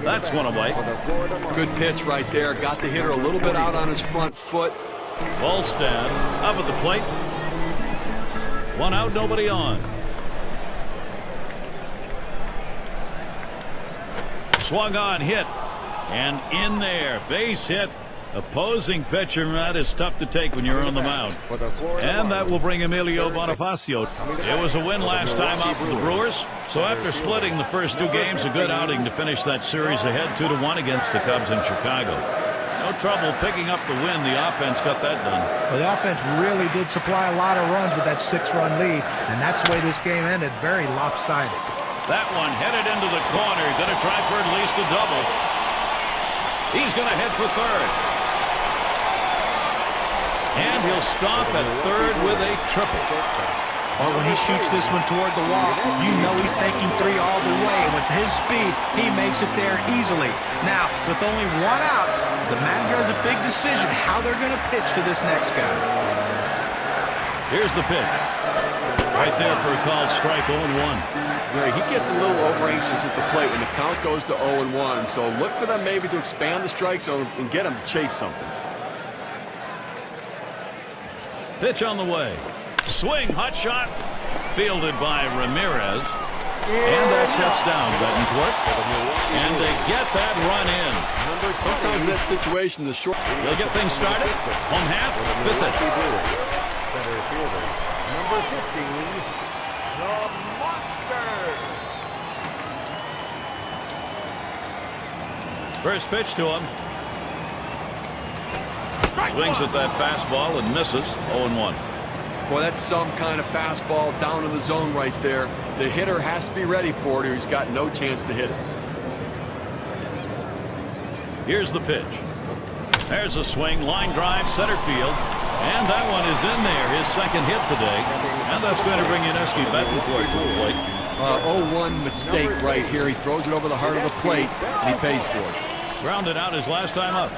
That's one away. Good pitch right there. Got the hitter a little bit out on his front foot. Volstad up at the plate. One out, nobody on. Swung on, hit, and in there, base hit. Opposing pitcher, that is tough to take when you're on the mound. And that will bring Emilio Bonifacio. It was a win last time out for the Brewers. So after splitting the first two games, a good outing to finish that series ahead 2-1 against the Cubs in Chicago. No trouble picking up the win. The offense got that done. Well, the offense really did supply a lot of runs with that 6-run lead, and that's the way this game ended, very lopsided. That one headed into the corner. Going to try for at least a double. He's going to head for third. And he'll stop at third with a triple. Well, when he shoots this one toward the wall, you know he's thinking 3 all the way. With his speed, he makes it there easily. Now, with only one out, the manager has a big decision how they're going to pitch to this next guy. Here's the pitch. Right there for a called strike, 0-1. Yeah, he gets a little over-anxious at the plate when the count goes to 0-1. So look for them maybe to expand the strike zone and get him to chase something. Pitch on the way. Swing, hot shot. Fielded by Ramirez. And that sets down Betancourt. And they get that run in. Sometimes in that situation, the short... They'll get things started. Home half, fifth it. Center fielder, number 15, the Monster. First pitch to him. Swings at that fastball and misses. 0-1. Boy, that's some kind of fastball down in the zone right there. The hitter has to be ready for it or he's got no chance to hit it. Here's the pitch. There's a swing, line drive, center field. And that one is in there, his second hit today. And that's going to bring Yuniesky Betancourt to the plate. 0-1 mistake right here. He throws it over the heart of the plate, and he pays for it. Grounded out his last time up.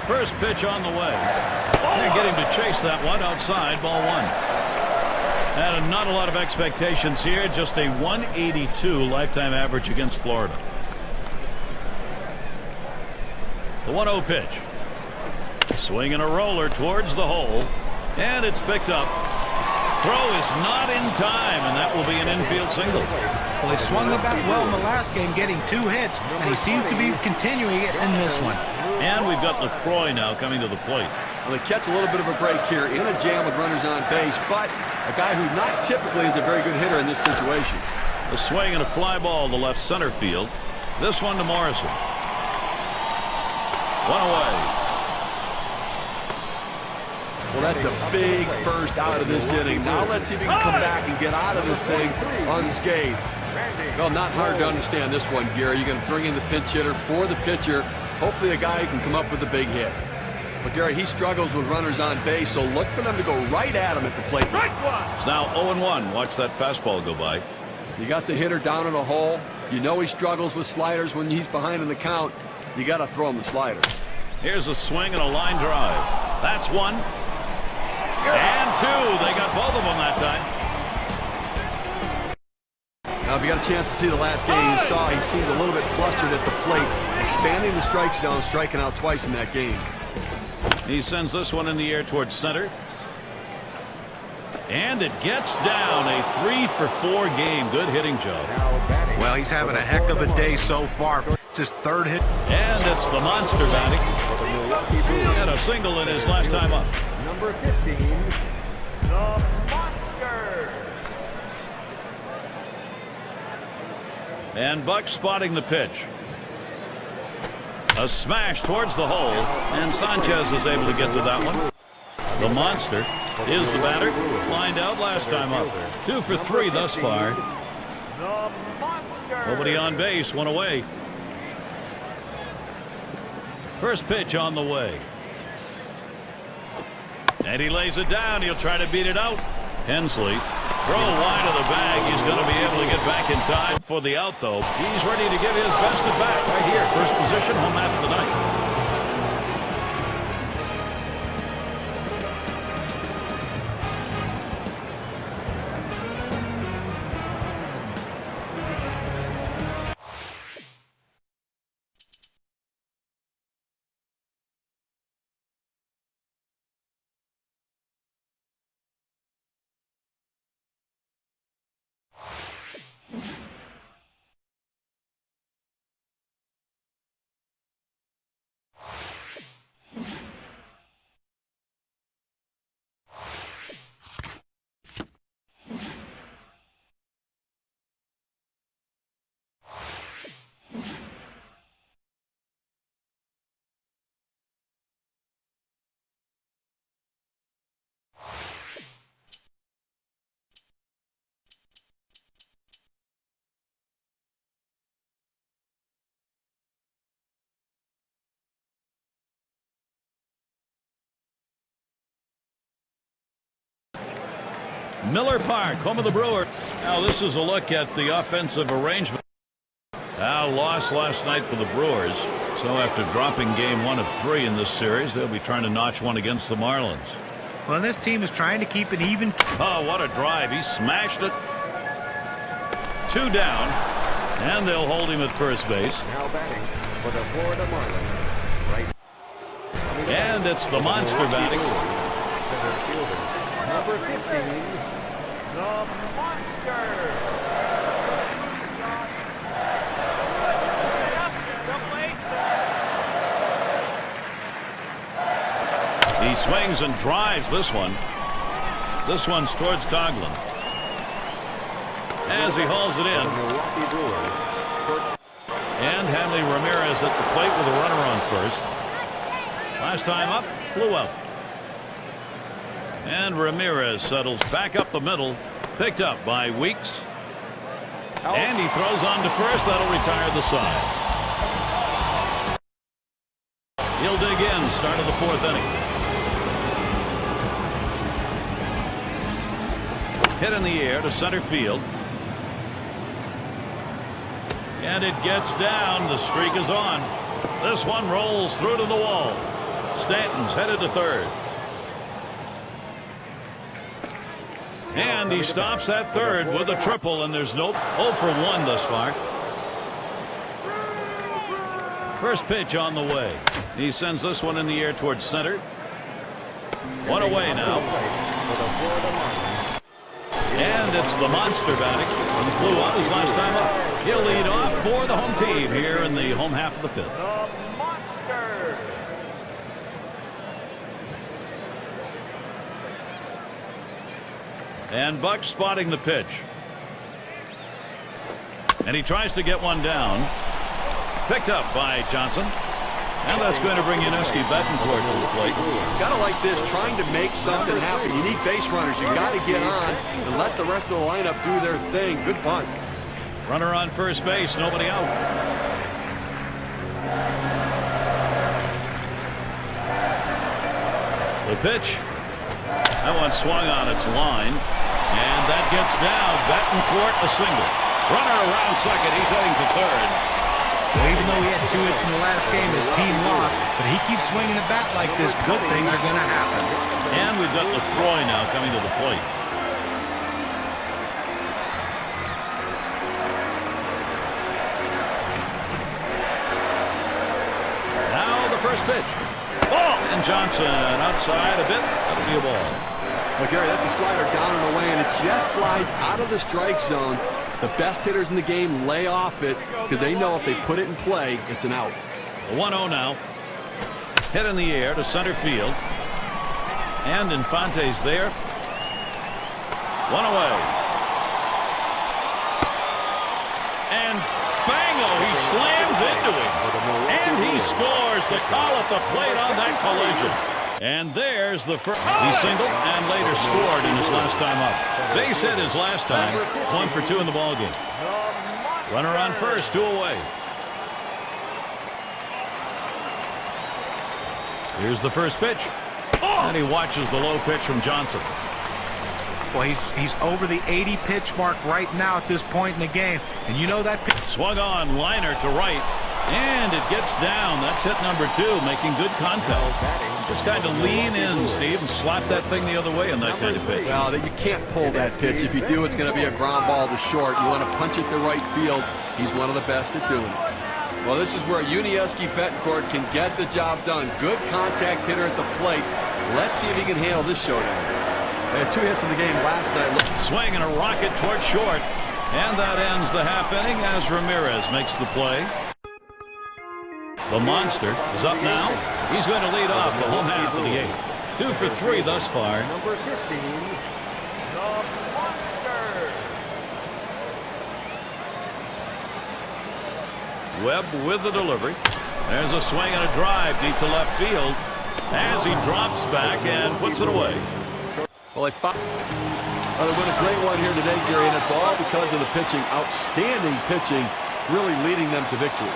First pitch on the way. They're getting to chase that one outside, ball 1. And not a lot of expectations here, just a 182 lifetime average against Florida. The 1-0 pitch. Swing and a roller towards the hole. And it's picked up. Throw is not in time, and that will be an infield single. Well, he swung the bat well in the last game, getting 2 hits, and he seems to be continuing it in this one. And we've got LaCroix now coming to the plate. Well, they catch a little bit of a break here in a jam with runners on base, but a guy who not typically is a very good hitter in this situation. A swing and a fly ball to left center field. This one to Morrison. One away. Well, that's a big first out of this inning. Now let's see if he can come back and get out of this thing unscathed. Well, not hard to understand this one, Gary. You're going to bring in the pinch hitter for the pitcher. Hopefully a guy who can come up with a big hit. But, Gary, he struggles with runners on base, so look for them to go right at him at the plate. It's now 0-1. Watch that fastball go by. You got the hitter down in the hole. You know he struggles with sliders when he's behind in the count. You got to throw him the slider. Here's a swing and a line drive. That's 1. And 2. They got both of them that time. Now, if you got a chance to see the last game, you saw he seemed a little bit flustered at the plate, expanding the strike zone, striking out twice in that game. He sends this one in the air towards center. And it gets down. A 3-for-4 game. Good hitting job. Well, he's having a heck of a day so far. It's his 3rd hit. And it's the Monster batting. He had a single in his last time up. Number 15, the Monster. And Buck spotting the pitch. A smash towards the hole, and Sanchez is able to get to that one. The Monster is the batter. Lined out last time up. 2 for 3 thus far. The Monster. Nobody on base, 1 away. First pitch on the way. And he lays it down. He'll try to beat it out. Hensley, throw wide of the bag. He's going to be able to get back in time for the out, though. He's ready to give his best at bat right here. First position, home half of the night. Miller Park, home of the Brewers. Now this is a look at the offensive arrangement. Lost last night for the Brewers. So after dropping game 1 of 3 in this series, they'll be trying to notch one against the Marlins. Well, this team is trying to keep it even. Oh, what a drive. He smashed it. 2 down. And they'll hold him at first base. Now batting for the Florida Marlins. Right. And it's the monster batting. Center fielder, number 15, the monster. He swings and drives this one. This one's towards Coughlin. As he hauls it in. And Hanley Ramirez at the plate with a runner on first. Last time up, flew out. And Ramirez settles back up the middle. Picked up by Weeks. And he throws on to first. That'll retire the side. He'll dig in. Start of the 4th inning. Hit in the air to center field. And it gets down. The streak is on. This one rolls through to the wall. Stanton's headed to third. And he stops at third with a triple, and there's no 0 for 1 thus far. First pitch on the way. He sends this one in the air towards center. One away now. And it's the monster batting. And flew out his last time up. He'll lead off for the home team here in the home half of the 5th. The monster. And Buck spotting the pitch. And he tries to get one down. Picked up by Johnson. And that's going to bring Yuniesky Betancourt to the plate. Gotta like this, trying to make something happen. You need base runners. You got to get on and let the rest of the lineup do their thing. Good bunt. Runner on first base, nobody out. The pitch. That one swung on its line. And that gets down. Betancourt a single. Runner around second. He's heading to third. Well, even though he had 2 hits in the last game, his team lost, but he keeps swinging a bat like this. Good things are going to happen. And we've got Lefroy now coming to the plate. Now the first pitch. Ball! And Johnson outside a bit. That'll be a ball. Well, Gary, that's a slider down and away, and it just slides out of the strike zone. The best hitters in the game lay off it because they know if they put it in play, it's an out. 1-0 now. Hit in the air to center field. And Infante's there. One away. And bango, he slams into him. And he scores. The call at the plate on that collision. And there's the first. He singled and later scored in his last time up. Base hit his last time. 1 for 2 in the ballgame. Runner on first, 2 away. Here's the first pitch. And he watches the low pitch from Johnson. Well, he's over the 80 pitch mark right now at this point in the game. And you know that pitch. Swung on, liner to right. And it gets down. That's hit number 2, making good contact. Just kind of lean in, Steve, and slap that thing the other way on that kind of pitch. Well, you can't pull that pitch. If you do, it's going to be a ground ball to short. You want to punch it to right field. He's one of the best at doing it. Well, this is where Yuniesky Betancourt can get the job done. Good contact hitter at the plate. Let's see if he can handle this showdown. They had 2 hits in the game last night. Swing and a rocket towards short. And that ends the half inning as Ramirez makes the play. The monster is up now. He's going to lead off the home half of the 8th. 2 for 3 thus far. Number 15, the monster. Webb with the delivery. There's a swing and a drive deep to left field as he drops back and puts it away. Well, they win a great one here today, Gary, and it's all because of the pitching. Outstanding pitching, really leading them to victory.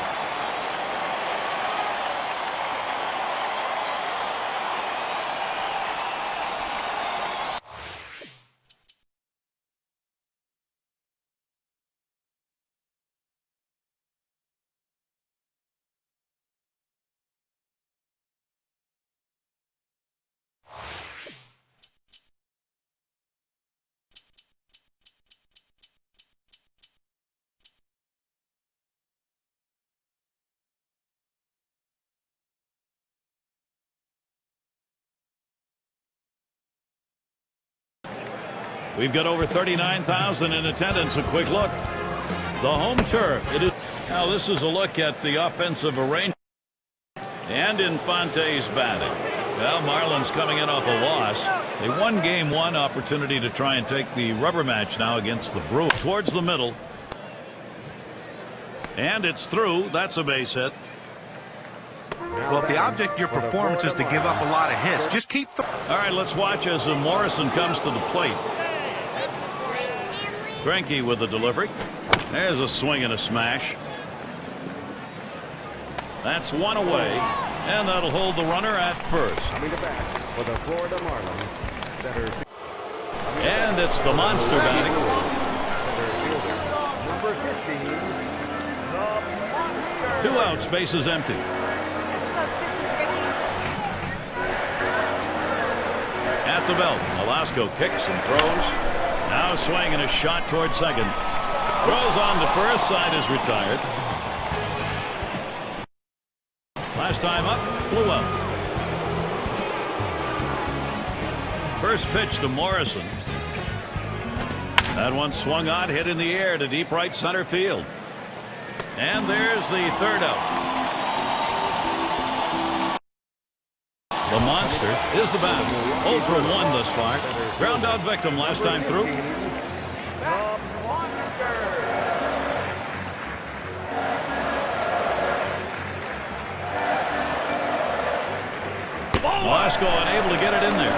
We've got over 39,000 in attendance. A quick look. The home turf. It is. Now this is a look at the offensive arrangement. And Infante's batting. Well, Marlins coming in off a loss. They won game one. Opportunity to try and take the rubber match now against the Brewers. Towards the middle. And it's through. That's a base hit. Well, if the object of your performance is to give up a lot of hits, just keep. All right, let's watch as Morrison comes to the plate. Greinke with the delivery. There's a swing and a smash. That's one away, and that'll hold the runner at first. Coming to bat for the Florida Marlins. Center. And it's the monster batting. Number 15, the Monster. 2 outs, bases empty. At the belt, Velasco kicks and throws. Now swinging a shot toward second. Throws on to first, side is retired. Last time up, blew up. First pitch to Morrison. That one swung on, hit in the air to deep right center field. And there's the third out. The monster is the bat. 0 for 1 thus far. Ground out victim last time through. Velasco unable to get it in there.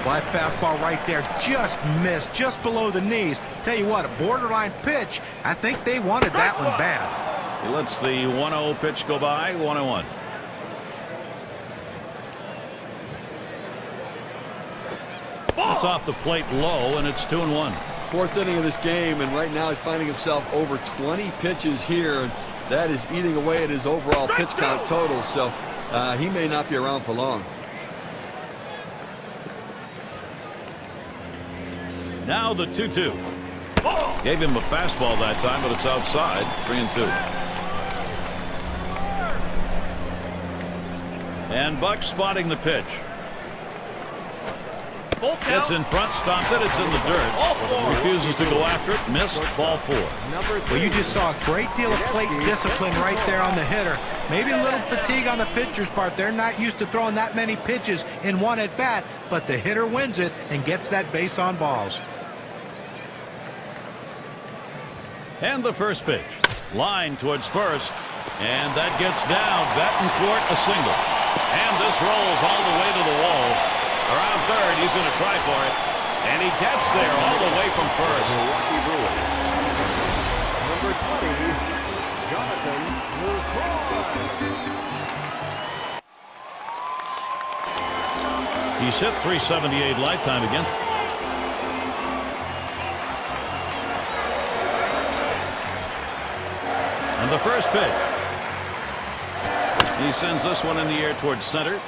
Well, that fastball right there just missed, just below the knees. Tell you what, a borderline pitch. I think they wanted that one bad. He lets the 1-0 pitch go by. 1-1. It's off the plate low, and it's 2-1. Fourth inning of this game, and right now he's finding himself over 20 pitches here, and that is eating away at his overall pitch count total, so he may not be around for long. Now the 2-2. Gave him a fastball that time, but it's outside. 3-2. And Buck spotting the pitch. Gets in front, stopped it, it's in the dirt. Refuses to go after it, missed, ball 4. Well, you just saw a great deal of plate discipline right there on the hitter. Maybe a little fatigue on the pitcher's part. They're not used to throwing that many pitches in one at bat, but the hitter wins it and gets that base on balls. And the first pitch. Line towards first. And that gets down. Betancourt a single. And this rolls all the way to the wall. Around third, he's going to try for it. And he gets there all the way from first. Milwaukee Brewers. Number 20, Jonathan Lucroy. He's hit .378 lifetime again. And the first pitch. He sends this one in the air towards center.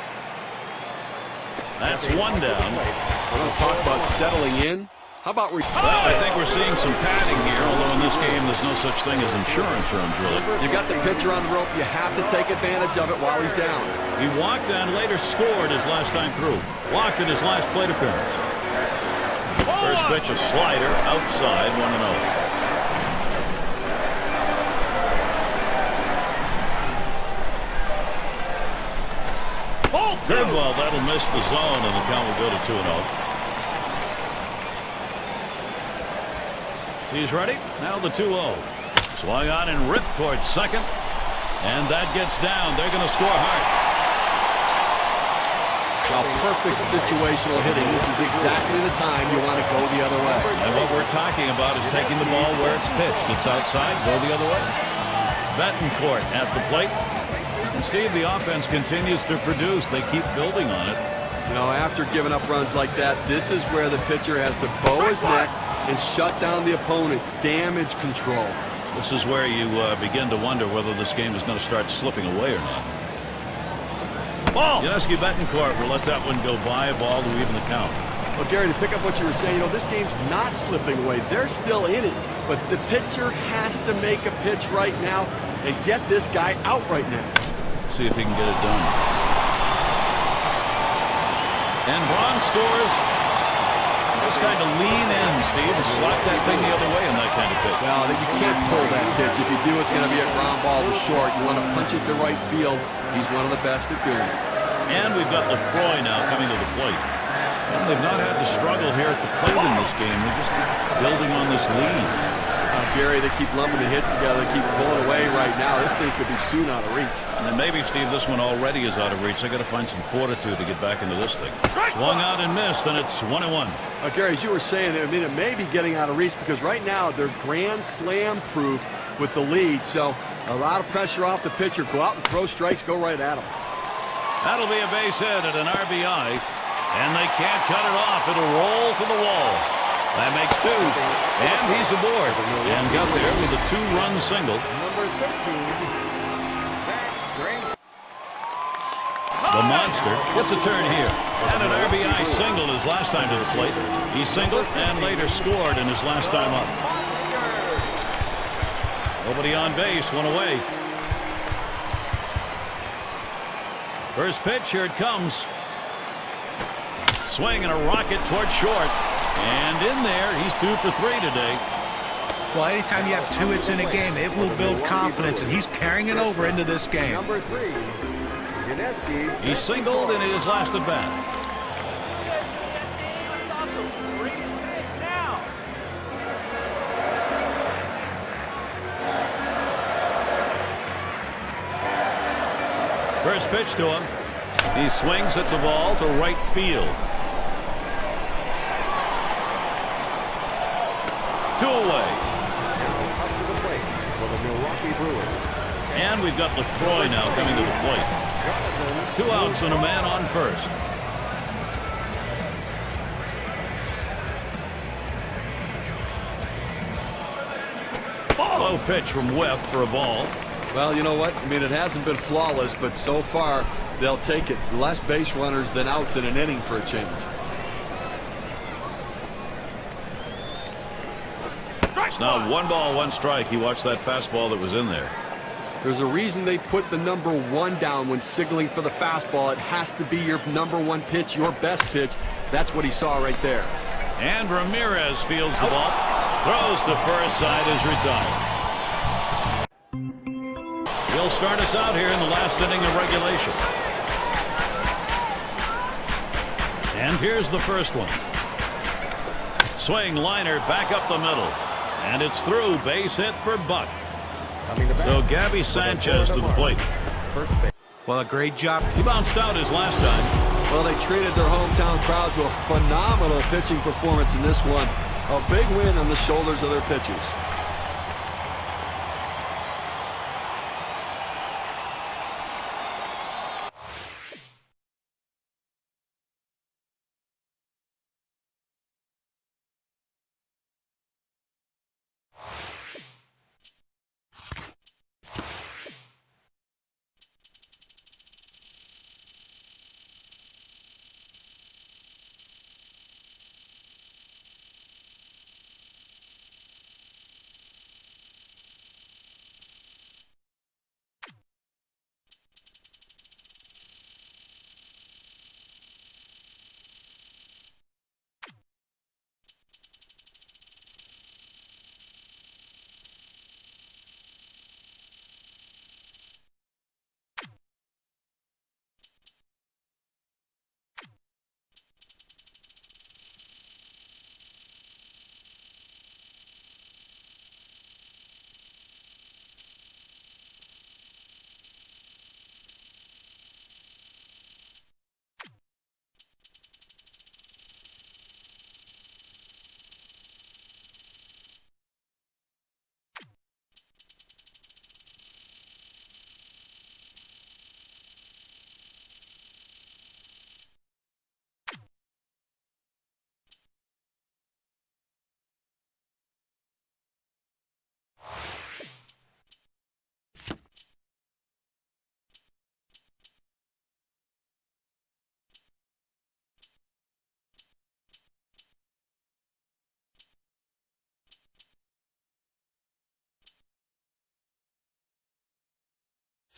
That's one down. We're going to talk about settling in. How about we? Well, I think we're seeing some padding here, although in this game there's no such thing as insurance terms, really. You got the pitcher on the rope. You have to take advantage of it while he's down. He walked and later scored his last time through. Walked in his last plate appearance. First pitch, a slider outside, 1-0. Good, well, that'll miss the zone, and the count will go to 2-0. He's ready. Now the 2-0. Swung on and ripped towards second. And that gets down. They're going to score hard. Well, perfect situational hitting. This is exactly the time you want to go the other way. And what we're talking about is taking the ball where it's pitched. It's outside. Go the other way. Betancourt at the plate. And Steve, the offense continues to produce. They keep building on it. You know, after giving up runs like that, this is where the pitcher has to bow his neck and shut down the opponent. Damage control. This is where you begin to wonder whether this game is going to start slipping away or not. Ball. Yuniesky Betancourt will let that one go by, a ball to even the count. Well, Gary, to pick up what you were saying, you know, this game's not slipping away. They're still in it. But the pitcher has to make a pitch right now and get this guy out right now. See if he can get it done. And Braun scores. This just kind of lean in, Steve, and slap that thing the other way in that kind of pitch. Well, you can't pull that pitch. If you do, it's going to be a ground ball to short. You want to punch it to right field. He's one of the best at doing it. And we've got LaCroix now coming to the plate. And they've not had to struggle here at the plate in this game. They're just building on this lead. Gary, they keep lumping the hits together. They keep pulling away right now. This thing could be soon out of reach. And maybe, Steve, this one already is out of reach. They got to find some fortitude to get back into this thing. Swung out and missed, and it's 1-1. Gary, as you were saying, I mean, it may be getting out of reach because right now they're grand slam proof with the lead. So a lot of pressure off the pitcher. Go out and throw strikes. Go right at him. That'll be a base hit at an RBI, and they can't cut it off. It'll roll to the wall. That makes 2, and he's aboard, and got there with a 2-run single. Number 13, The monster gets a turn here, and an RBI single his last time to the plate. He singled and later scored in his last time up. Nobody on base, one away. First pitch, here it comes. Swing and a rocket toward short. And in there, he's 2 for 3 today. Well, anytime you have 2 hits in a game, it will build confidence, and he's carrying it over into this game. number 3, Janeski. He singled in his last at bat. First pitch to him. He swings, hits a ball to right field. 2 away. Up to the plate for the Milwaukee Brewers. And we've got LaCroix now coming to the plate. 2 outs and a man on first. Low pitch from Webb for a ball. Well, you know what? I mean, it hasn't been flawless, but so far they'll take it. Less base runners than outs in an inning for a change. It's now 1 ball, 1 strike. He watched that fastball that was in there. There's a reason they put the number 1 down when signaling for the fastball. It has to be your number 1 pitch, your best pitch. That's what he saw right there. And Ramirez fields the ball. Throws to first, side is retired. He'll start us out here in the last inning of regulation. And here's the first one. Swing, liner, back up the middle. And it's through. Base hit for Buck. So Gabby Sanchez to the plate. Well, a great job. He bounced out his last time. Well, they treated their hometown crowd to a phenomenal pitching performance in this one. A big win on the shoulders of their pitchers.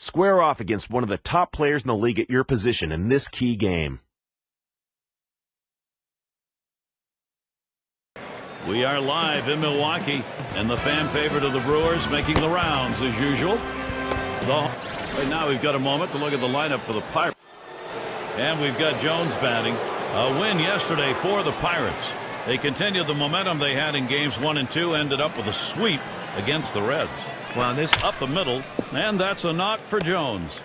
Square off against one of the top players in the league at your position in this key game. We are live in Milwaukee, and the fan favorite of the Brewers making the rounds as usual. Right now we've got a moment to look at the lineup for the Pirates. And we've got Jones batting. A win yesterday for the Pirates. They continued the momentum they had in games 1 and 2, ended up with a sweep against the Reds. Well, this up the middle, and that's a knock for Jones.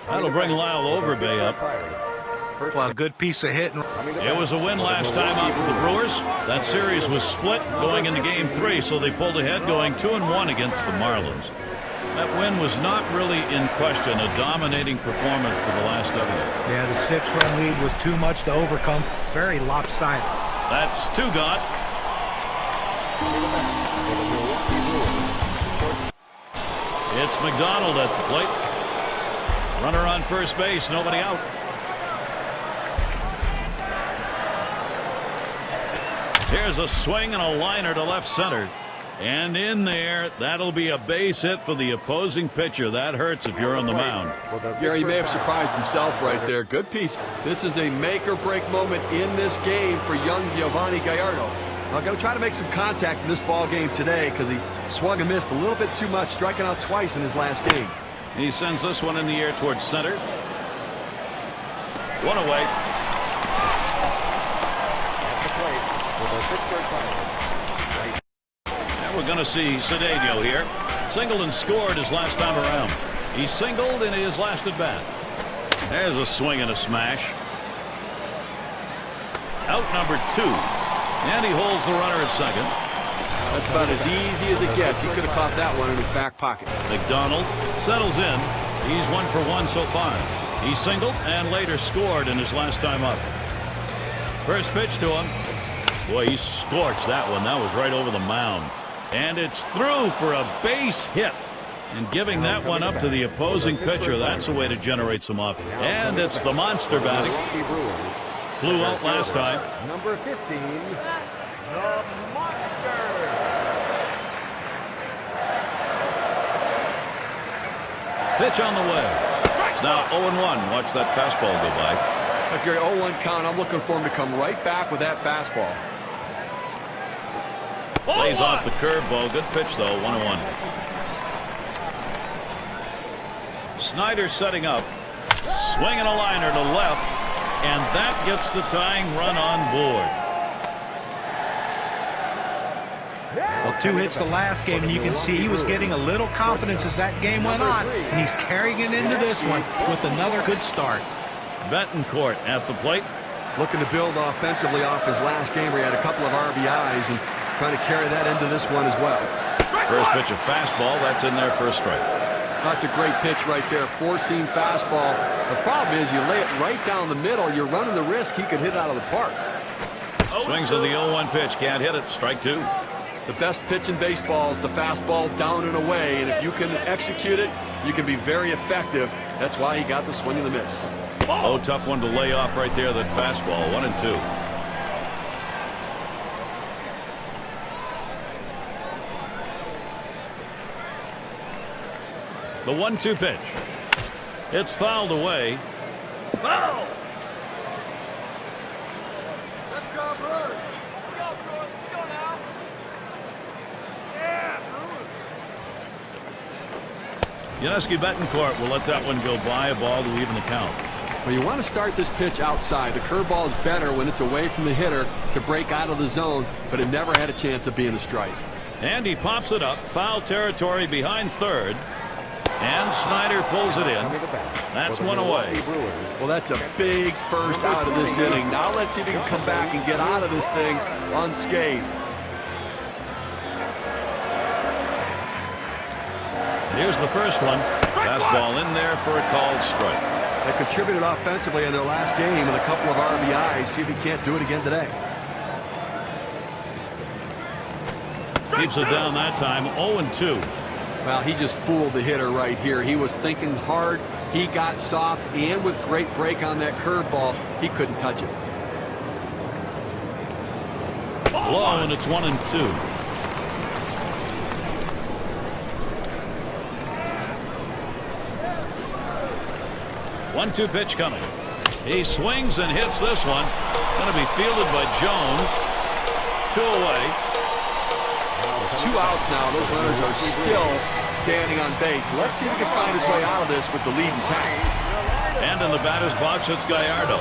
That'll bring Lyle Overbay up. well, a good piece of hitting. It was a win last time out for the Brewers. That series was split going into game 3, so they pulled ahead going 2-1 against the Marlins. That win was not really in question, a dominating performance for the last W. Yeah, the 6-run lead was too much to overcome. Very lopsided. That's 2 gone. It's McDonald at the plate. Runner on first base, nobody out. Here's a swing and a liner to left center. And in there, that'll be a base hit for the opposing pitcher. That hurts if you're on the mound. Gary may have surprised himself right there. Good piece. This is a make-or-break moment in this game for young Giovanni Gallardo. I'm going to try to make some contact in this ball game today because he swung and missed a little bit too much, striking out twice in his last game. He sends this one in the air towards center. 1 away. And we're going to see Cedeno here. Singled and scored his last time around. He singled in his last at bat. There's a swing and a smash. Out number 2. And he holds the runner at second. That's about as easy as it gets. He could have caught that one in his back pocket. McDonald settles in. He's 1 for 1 so far. He singled and later scored in his last time up. First pitch to him. Boy, he scorched that one. That was right over the mound. And it's through for a base hit. And giving that one up to the opposing pitcher, that's a way to generate some offense. And it's the monster batting. Flew out last time. Number 15, the Monster. Pitch on the way. It's now 0-1. Watch that fastball go by. Like Gary, 0-1 count. I'm looking for him to come right back with that fastball. Plays off the curveball. Good pitch, though. 1-1. Snyder setting up. Swinging a liner to left. And that gets the tying run on board. Well, 2 hits the last game, and you can see he was getting a little confidence as that game went on, and he's carrying it into this one with another good start. Betancourt at the plate. Looking to build offensively off his last game where he had a couple of RBIs and trying to carry that into this one as well. First pitch of fastball. That's in there for a strike. That's a great pitch right there. 4-seam fastball. The problem is you lay it right down the middle. You're running the risk he could hit out of the park. Swings on the 0-1 pitch. Can't hit it. Strike 2. The best pitch in baseball is the fastball down and away. And if you can execute it, you can be very effective. That's why he got the swing and the miss. Oh, tough one to lay off right there. That fastball. 1-2. The 1-2 pitch. It's fouled away. Foul! Let's go, Brewers. Go, Brewers. Go now. Yeah, Brewers. Yuniesky Betancourt will let that one go by. A ball to even the count. Well, you want to start this pitch outside. The curveball is better when it's away from the hitter to break out of the zone, but it never had a chance of being a strike. And he pops it up. Foul territory behind third. And Snyder pulls it in. That's 1 away. Well, that's a big first out of this inning. Now let's see if he can come back and get out of this thing unscathed. Here's the first one. Fastball in there for a called strike. They contributed offensively in their last game with a couple of RBIs. See if he can't do it again today. Keeps it down that time. 0-2. Well, he just fooled the hitter right here. He was thinking hard. He got soft, and with great break on that curveball, he couldn't touch it. Low, and it's 1-2. One-two pitch coming. He swings and hits this one. Going to be fielded by Jones. 2 away. 2 outs now. Those runners are still standing on base. Let's see if he can find his way out of this with the lead intact. And in the batter's box, it's Gallardo.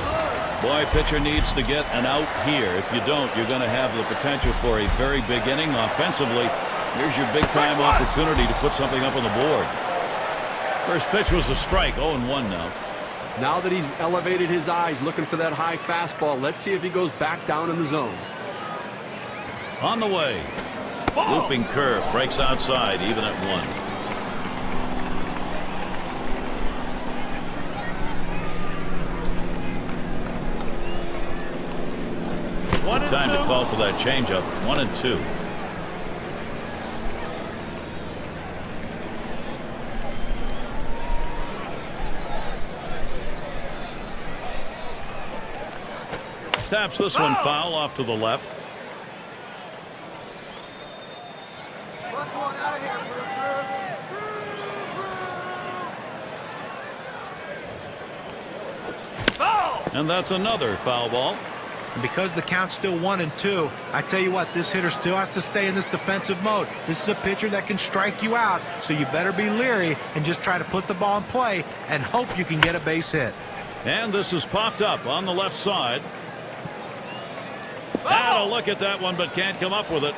Boy, pitcher needs to get an out here. If you don't, you're going to have the potential for a very big inning offensively. Here's your big-time opportunity to put something up on the board. First pitch was a strike. 0-1 now. Now that he's elevated his eyes looking for that high fastball, let's see if he goes back down in the zone. On the way. Looping curve breaks outside, even at 1. Time to call for that changeup. 1-2. Taps this one foul off to the left. And that's another foul ball. Because the count's still 1-2, I tell you what, this hitter still has to stay in this defensive mode. This is a pitcher that can strike you out, so you better be leery and just try to put the ball in play and hope you can get a base hit. And this is popped up on the left side. And a look at that one, but can't come up with it.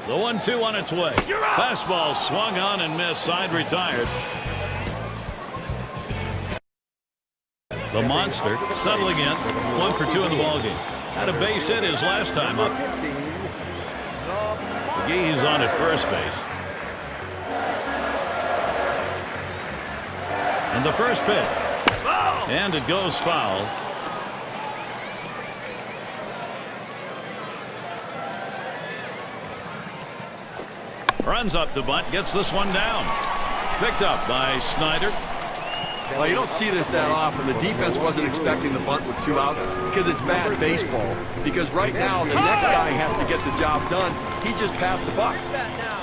The 1-2 on its way. Fastball swung on and missed. Side retired. The monster settling in. 1 for 2 in the ballgame. Had a base hit his last time up. McGee's on at first base. And the first pitch. And it goes foul. Runs up to bunt, gets this one down. Picked up by Snyder. Well, you don't see this that often. The defense wasn't expecting the bunt with 2 outs because it's bad baseball. Because right now, the next guy has to get the job done. He just passed the buck.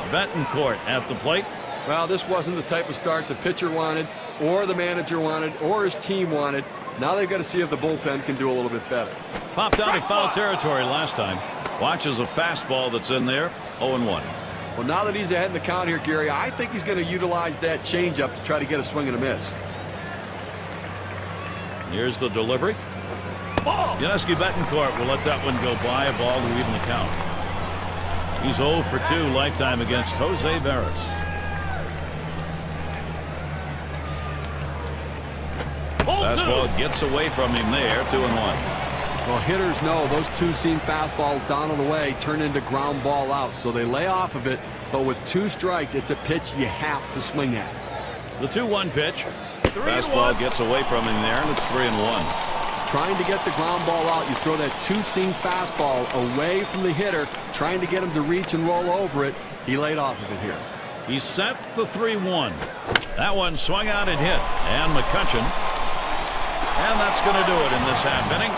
Betancourt at the plate. Well, this wasn't the type of start the pitcher wanted, or the manager wanted, or his team wanted. Now they've got to see if the bullpen can do a little bit better. Popped out of foul territory last time. Watches a fastball that's in there. 0-1. Well, now that he's ahead in the count here, Gary, I think he's going to utilize that changeup to try to get a swing and a miss. Here's the delivery. Yuniesky Betancourt will let that one go by, a ball to even the count. He's 0 for 2 lifetime against Jose Veras. Fastball gets away from him there. 2-1. Well, hitters know those 2-seam fastballs down on the way turn into ground ball outs, so they lay off of it. But with 2 strikes, it's a pitch you have to swing at. The 2-1 pitch. Fastball gets away from him there, and it's 3-1. Trying to get the ground ball out, you throw that 2-seam fastball away from the hitter, trying to get him to reach and roll over it. He laid off of it here. He set the 3-1. That one swung out and hit. And McCutcheon. And that's going to do it in this half inning.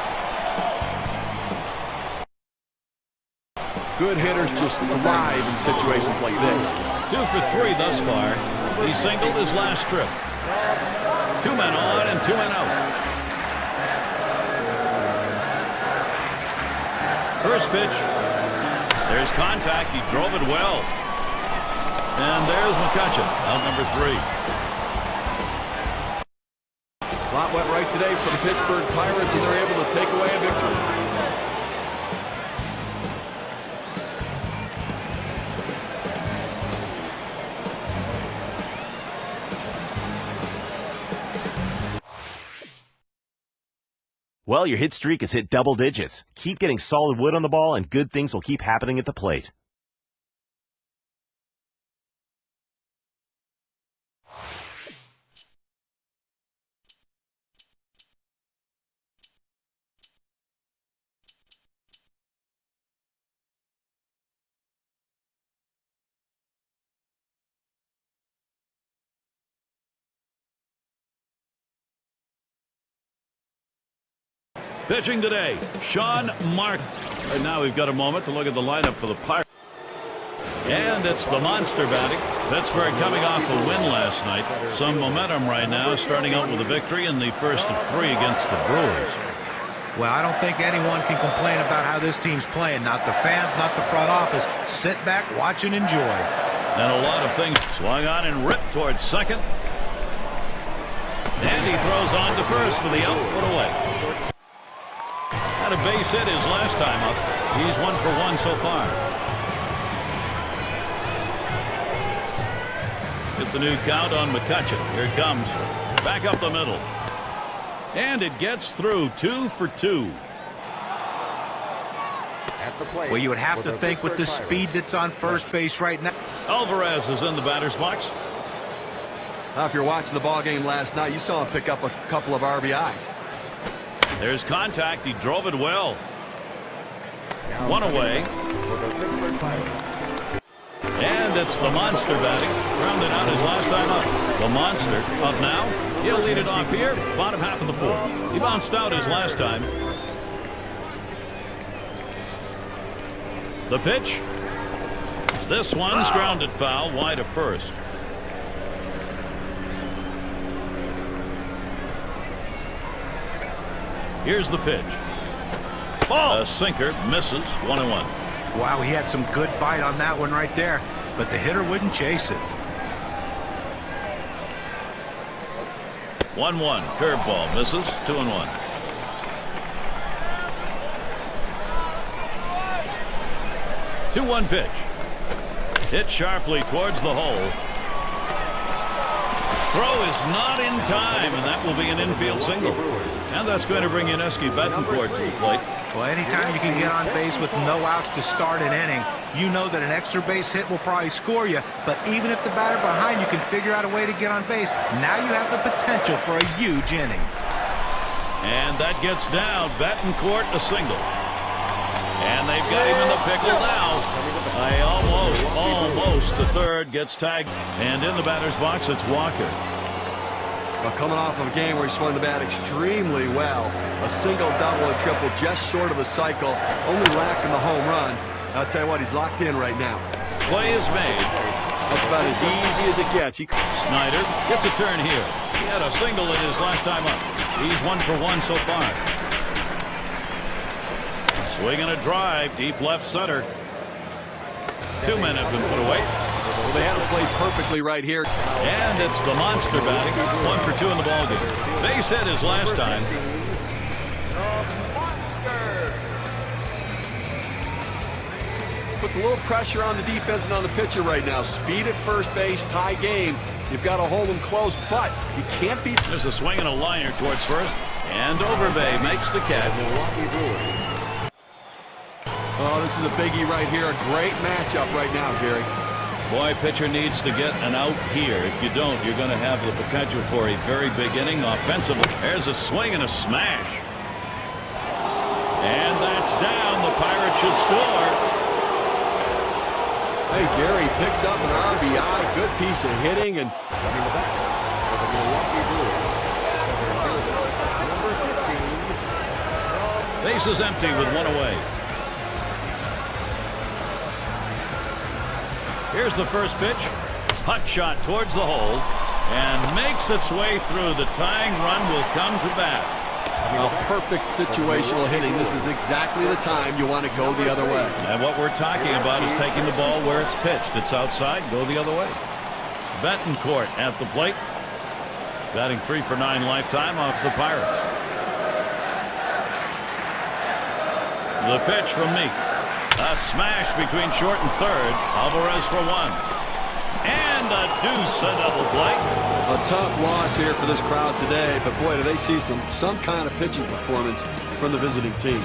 Good hitters just thrive in situations like this. 2 for 3 thus far. He singled his last trip. 2 men on and 2 men out. First pitch. There's contact. He drove it well. And there's McCutcheon, out number 3. A lot went right today for the Pittsburgh Pirates, and they're able to take away a victory. Well, your hit streak has hit double digits. Keep getting solid wood on the ball, and good things will keep happening at the plate. Pitching today, Sean Mark. Right now we've got a moment to look at the lineup for the Pirates. And it's the monster batting. Pittsburgh coming off a win last night. Some momentum right now, starting out with a victory in the first of 3 against the Brewers. Well, I don't think anyone can complain about how this team's playing. Not the fans, not the front office. Sit back, watch, and enjoy. And a lot of things swung on and ripped towards second. And he throws on to first for the out, put away. Had a base hit his last time up. He's 1 for 1 so far. Get the new count on McCutcheon. Here it comes. Back up the middle. And it gets through. 2 for 2. Well, you would have to think with the speed that's on first base right now. Alvarez is in the batter's box. Now, if you're watching the ball game last night, you saw him pick up a couple of RBI. There's contact. He drove it well. 1 away. And it's the monster batting. Rounded out his last time up. The monster up now. He'll lead it off here. Bottom half of the 4th. He bounced out his last time. The pitch. This one's grounded foul wide of first. Here's the pitch. Ball. A sinker misses. 1-1. Wow, he had some good bite on that one right there, but the hitter wouldn't chase it. 1-1. Curveball misses. 2-1. Two-one pitch. Hit sharply towards the hole. Throw is not in time, and that will be an infield single. And that's going to bring Yuniesky Betancourt to the plate. Well, anytime you can get on base with no outs to start an inning, you know that an extra base hit will probably score you. But even if the batter behind you can figure out a way to get on base, now you have the potential for a huge inning. And that gets down. Betancourt a single. And they've got him in the pickle now. Almost to third, gets tagged. And in the batter's box, it's Walker. Well, coming off of a game where he swung the bat extremely well. A single, double, and triple just short of the cycle. Only lacking the home run. I'll tell you what, he's locked in right now. Play is made. That's about as easy as it gets. Snyder gets a turn here. He had a single in his last time up. He's 1 for 1 so far. Swinging a drive, deep left center. 2 men have been put away. Well, they had to play perfectly right here. And it's the monster batting. 1 for 2 in the ballgame. Base hit his last time. Puts a little pressure on the defense and on the pitcher right now. Speed at first base, tie game. You've got to hold him close, but you can't beat. There's a swing and a liner towards first. And Overbay makes the catch. Oh, this is a biggie right here. A great matchup right now, Gary. Boy, pitcher needs to get an out here. If you don't, you're going to have the potential for a very big inning offensively. There's a swing and a smash. And that's down. The Pirates should score. Hey, Gary picks up an RBI. Good piece of hitting. And base is empty with 1 away. Here's the first pitch. Hot shot towards the hole. And makes its way through. The tying run will come to bat. A perfect situational hitting. This is exactly the time you want to go the other way. And what we're talking about is taking the ball where it's pitched. It's outside. Go the other way. Betancourt at the plate. Batting 3 for 9 lifetime off the Pirates. The pitch from Meek. A smash between short and third. Alvarez for 1. And a deuce, a double play. A tough loss here for this crowd today, but boy, do they see some kind of pitching performance from the visiting team.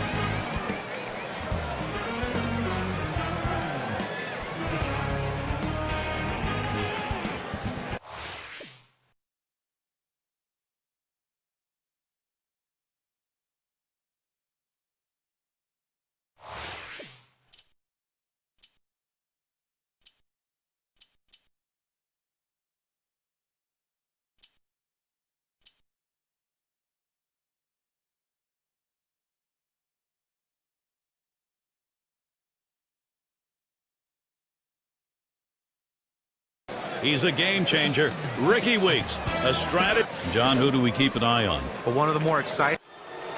He's a game changer. Ricky Weeks, a strategy. John, who do we keep an eye on? But one of the more exciting.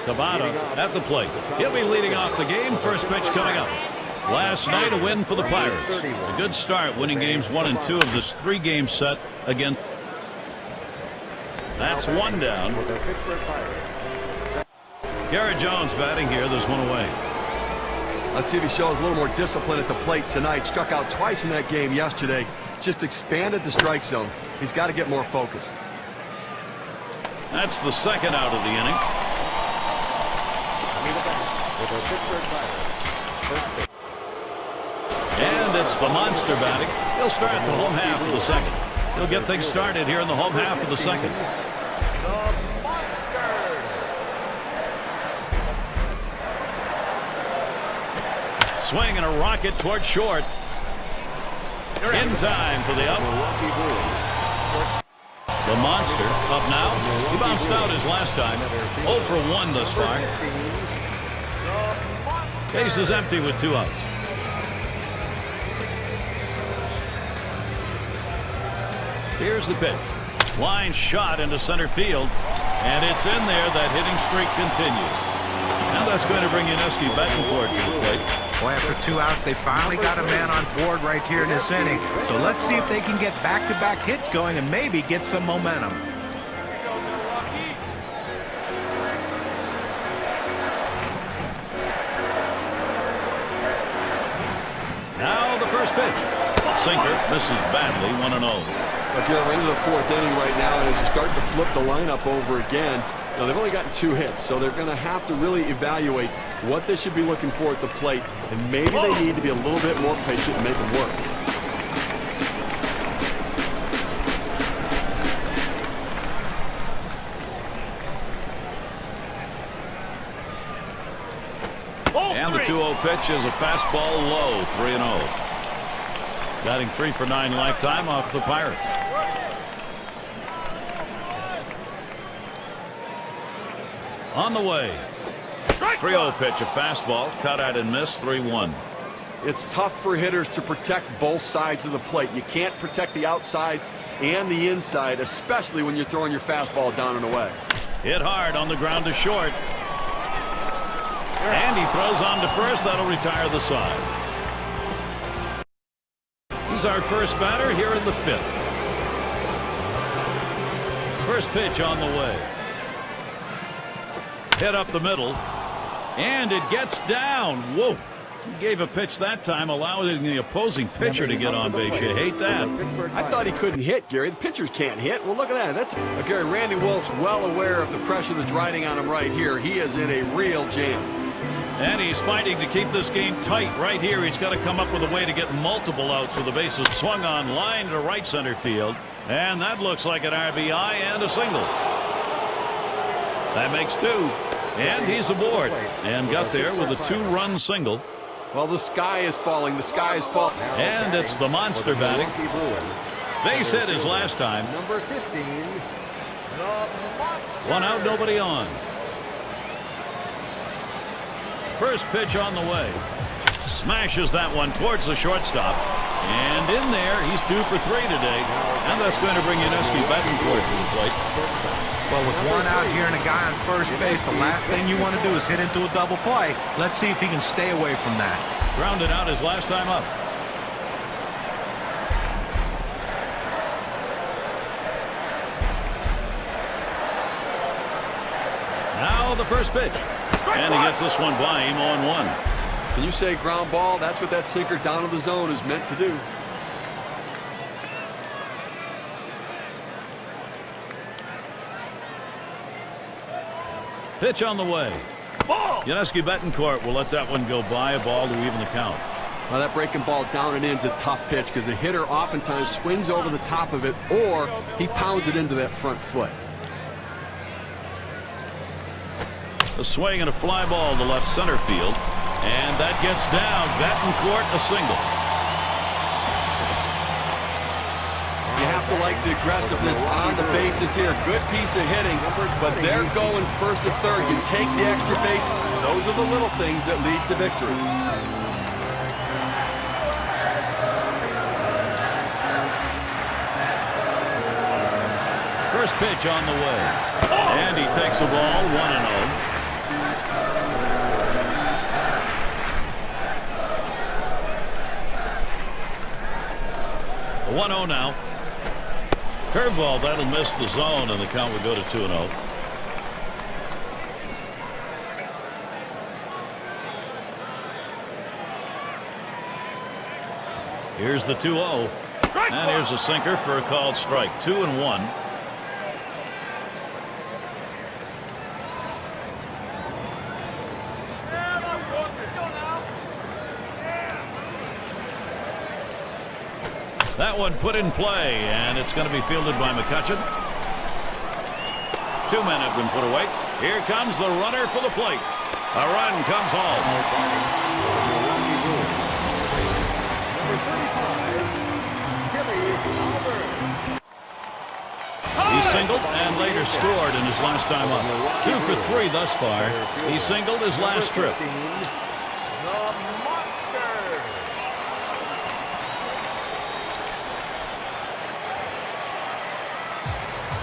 Tabata at the plate. He'll be leading off the game. First pitch coming up. Last night, a win for the Pirates. A good start, winning games 1 and 2 of this 3-game set again. That's one down. Garrett Jones batting here. There's one away. Let's see if he shows a little more discipline at the plate tonight. Struck out twice in that game yesterday. Just expanded the strike zone. He's got to get more focused. That's the second out of the inning. And it's the monster batting. He'll start the home half of the second. He'll get things started here in the home half of the second. Swing and a rocket toward short. In time for the up. The monster up now. He bounced out his last time. 0 for 1 thus far. Base is empty with 2 outs. Here's the pitch. Line shot into center field. And it's in there. That hitting streak continues. Now that's going to bring Yuniesky Betancourt to the plate. Well, after 2 outs, they finally got a man on board right here in this inning. So let's see if they can get back-to-back hits going and maybe get some momentum. Now the first pitch. Sinker misses badly, 1-0. Garrett, we're into the 4th inning right now, and as you start to flip the lineup over again, they've only gotten 2 hits, so they're going to have to really evaluate what they should be looking for at the plate, and maybe they need to be a little bit more patient and make them work. And the 2-0 pitch is a fastball low, 3-0. Batting 3 for 9 lifetime off the Pirates. On the way. 3-0 pitch, a fastball, cut out and missed, 3-1. It's tough for hitters to protect both sides of the plate. You can't protect the outside and the inside, especially when you're throwing your fastball down and away. Hit hard on the ground to short. And he throws on to first. That'll retire the side. He's our first batter here in the 5th. First pitch on the way. Hit up the middle. And it gets down. Whoa. He gave a pitch that time, allowing the opposing pitcher to get on base. You hate that. I thought he couldn't hit, Gary. The pitchers can't hit. Well, look at that. Gary, Randy Wolf's well aware of the pressure that's riding on him right here. He is in a real jam. And he's fighting to keep this game tight right here. He's got to come up with a way to get multiple outs with the bases swung on, line to right center field. And that looks like an RBI and a single. That makes 2. And he's aboard. And got there with a 2-run single. Well, the sky is falling. The sky is falling. And it's the monster batting. Base hit his last time. Number 15. 1 out, nobody on. First pitch on the way. Smashes that one towards the shortstop. And in there, he's 2 for 3 today. And that's going to bring Yuniesky Betancourt to the plate. Well, with 1 out here and a guy on first base, the last thing you want to do is hit into a double play. Let's see if he can stay away from that. Grounded out his last time up. Now the first pitch. And he gets this one by him on 1. Can you say ground ball? That's what that sinker down to the zone is meant to do. Pitch on the way. Yuniesky Betancourt will let that one go by, a ball to even the count. Well, that breaking ball down and in is a tough pitch because the hitter oftentimes swings over the top of it or he pounds it into that front foot. A swing and a fly ball to left center field. And that gets down. Betancourt a single. You have to like the aggressiveness on the bases here. Good piece of hitting, but they're going first to third. You take the extra base. Those are the little things that lead to victory. First pitch on the way. And he takes the ball 1-0. The 1-0 now. Curveball, that'll miss the zone, and the count will go to 2-0. Here's the 2-0. And here's a sinker for a called strike. 2-1. That one put in play, and it's going to be fielded by McCutcheon. 2 men have been put away. Here comes the runner for the plate. A run comes home. He singled and later scored in his last time up. 2 for 3 thus far. He singled his last trip.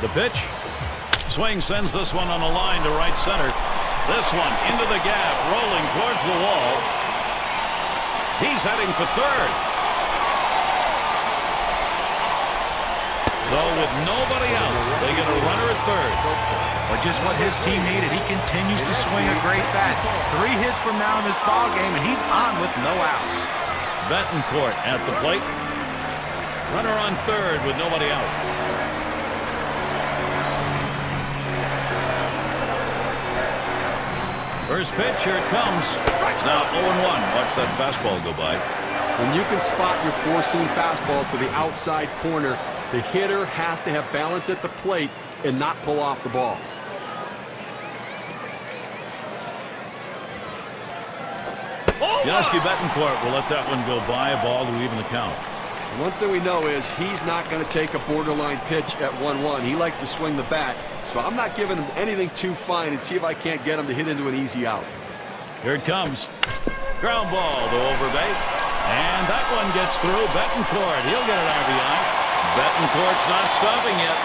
The pitch. Swing sends this one on a line to right center. This one into the gap, rolling towards the wall. He's heading for third. So with nobody out, they get a runner at third. But just what his team needed. He continues to swing a great bat. 3 hits from now in this ball game, and he's on with no outs. Betancourt at the plate. Runner on third with nobody out. First pitch, here it comes. It's now 0-1. Watch that fastball go by. When you can spot your four-seam fastball to the outside corner, the hitter has to have balance at the plate and not pull off the ball. Yosky Betancourt will let that one go by, a ball to even the count. One thing we know is he's not going to take a borderline pitch at 1-1. He likes to swing the bat, so I'm not giving him anything too fine and see if I can't get him to hit into an easy out. Here it comes. Ground ball to Overbay. And that one gets through. Betancourt, he'll get an RBI. Betancourt's not stopping yet.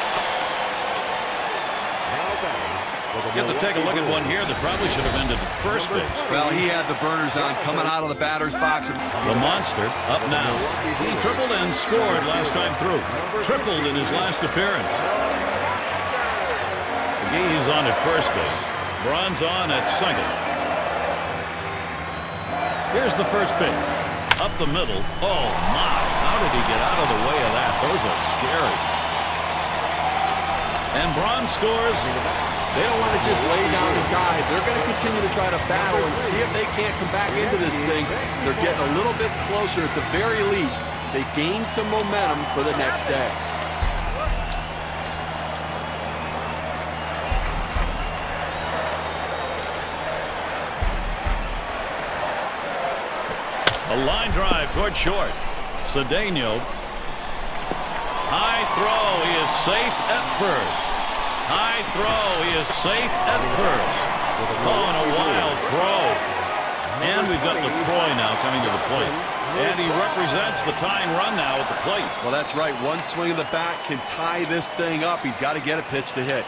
Get to take a look at one here that probably should have ended at first base. Well, he had the burners on coming out of the batter's box. The monster up now. He tripled and scored last time through. Tripled in his last appearance. McGee's on at first base. Braun's on at second. Here's the first pitch. Up the middle. Oh, my. How did he get out of the way of that? Those are scary. And Braun scores. They don't want to just lay down and dive. They're going to continue to try to battle and see if they can't come back into this thing. They're getting a little bit closer at the very least. They gain some momentum for the next day. A line drive toward short. Cedeno. High throw. He is safe at first. High throw. He is safe at first. Oh, and a wild throw. And we've got LaCroix now coming to the plate. And he represents the tying run now at the plate. Well, that's right. One swing of the bat can tie this thing up. He's got to get a pitch to hit.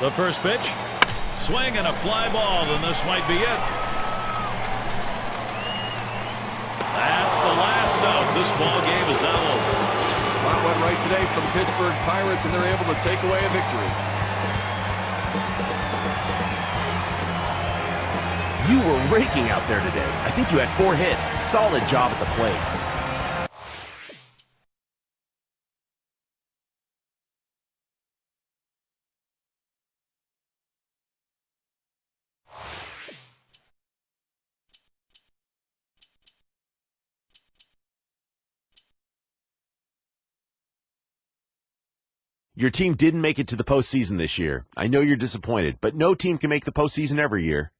The first pitch. Swing and a fly ball, then this might be it. That's the last out. This ball game is now over. That went right today for the Pittsburgh Pirates, and they're able to take away a victory. You were raking out there today. I think you had 4 hits. Solid job at the plate. Your team didn't make it to the postseason this year. I know you're disappointed, but no team can make the postseason every year.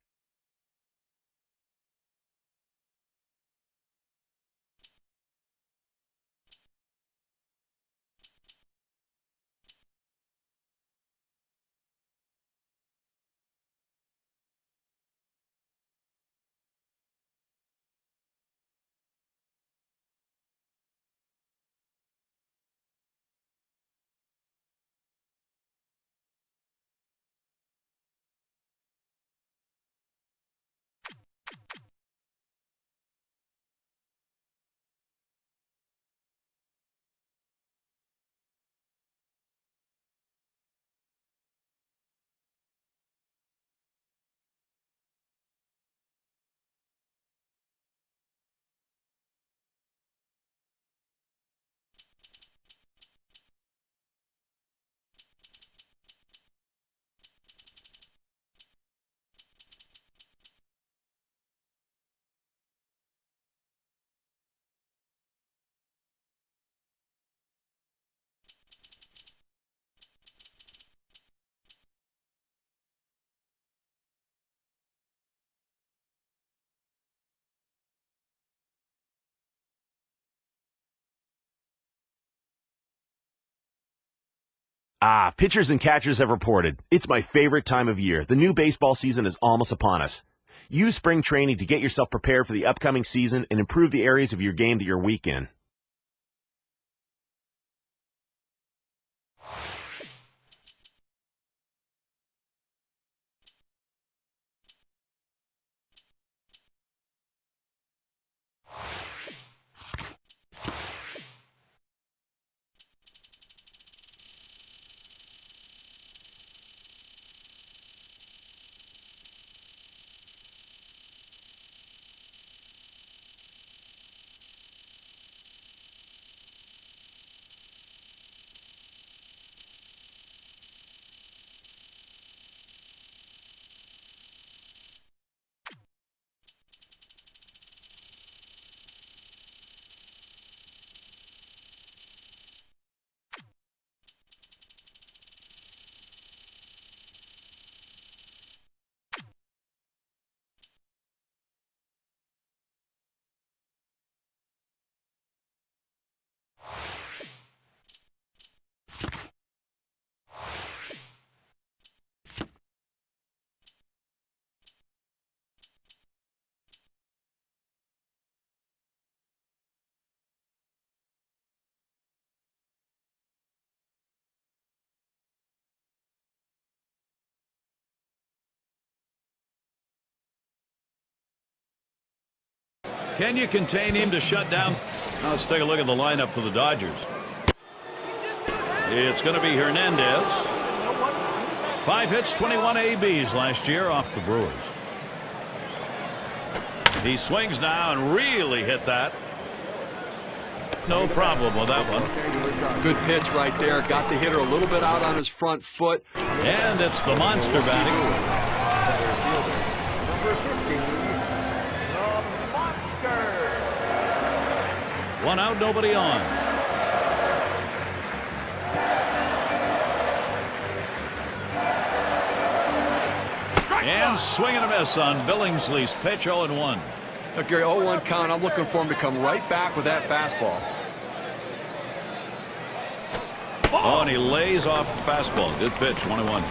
Ah, pitchers and catchers have reported. It's my favorite time of year. The new baseball season is almost upon us. Use spring training to get yourself prepared for the upcoming season and improve the areas of your game that you're weak in. Can you contain him to shut down? Now let's take a look at the lineup for the Dodgers. It's going to be Hernandez. 5 hits, 21 ABs last year off the Brewers. He swings now and really hit that. No problem with that one. Good pitch right there. Got the hitter a little bit out on his front foot. And it's the monster batting. One out, nobody on. And swing and a miss on Billingsley's pitch. 0-1. Look, Gary, 0-1 count. I'm looking for him to come right back with that fastball. Oh, and he lays off the fastball. Good pitch. 1-1.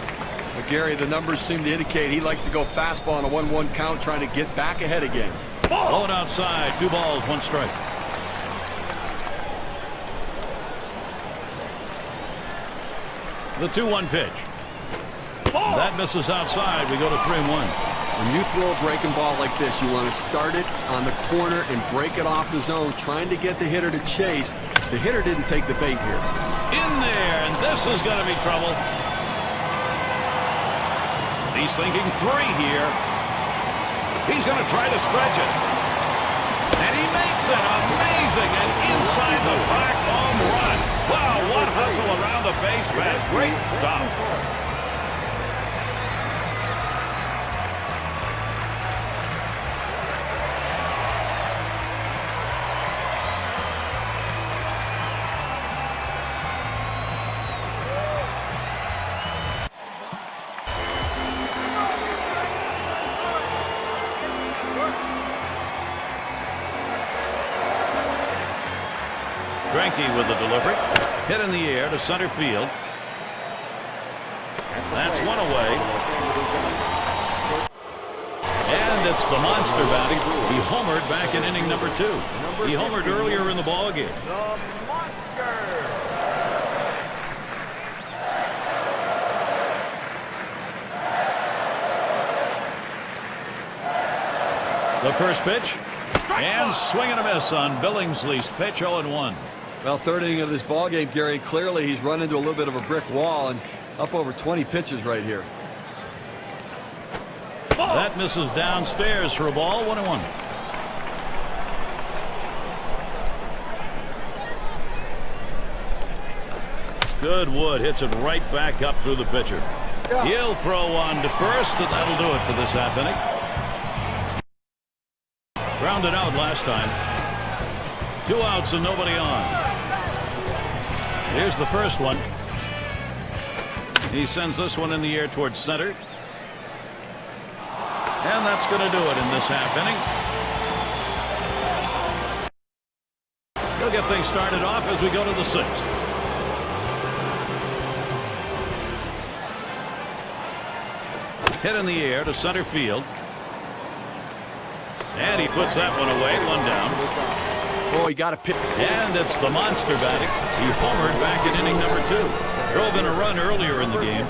But Gary, the numbers seem to indicate he likes to go fastball on a 1-1 count, trying to get back ahead again. Blowing outside. 2 balls, 1 strike. The 2-1 pitch. That misses outside. We go to 3-1. When you throw a breaking ball like this, you want to start it on the corner and break it off the zone, trying to get the hitter to chase. The hitter didn't take the bait here. In there, and this is going to be trouble. He's thinking 3 here. He's going to try to stretch it. And he makes it. Amazing. And inside the back home run. Wow, what hustle around the base pass. Great stuff. Greinke with the delivery. Hit in the air to center field. That's 1 away. And it's the monster batting. He homered back in inning number 2. He homered earlier in the ballgame. The first pitch. And swing and a miss on Billingsley's pitch. 0-1. Well, third inning of this ball game, Gary, clearly he's run into a little bit of a brick wall and up over 20 pitches right here. That misses downstairs for a ball. 1-1. Good wood hits it right back up through the pitcher. He'll throw on to first, and that'll do it for this half inning. Grounded out last time. 2 outs and nobody on. Here's the first one. He sends this one in the air towards center. And that's going to do it in this half inning. He'll get things started off as we go to the 6th. Hit in the air to center field. And he puts that one away, one down. Oh, he got a pitch. And it's the monster batting. He homered back in inning number 2. Drove in a run earlier in the game.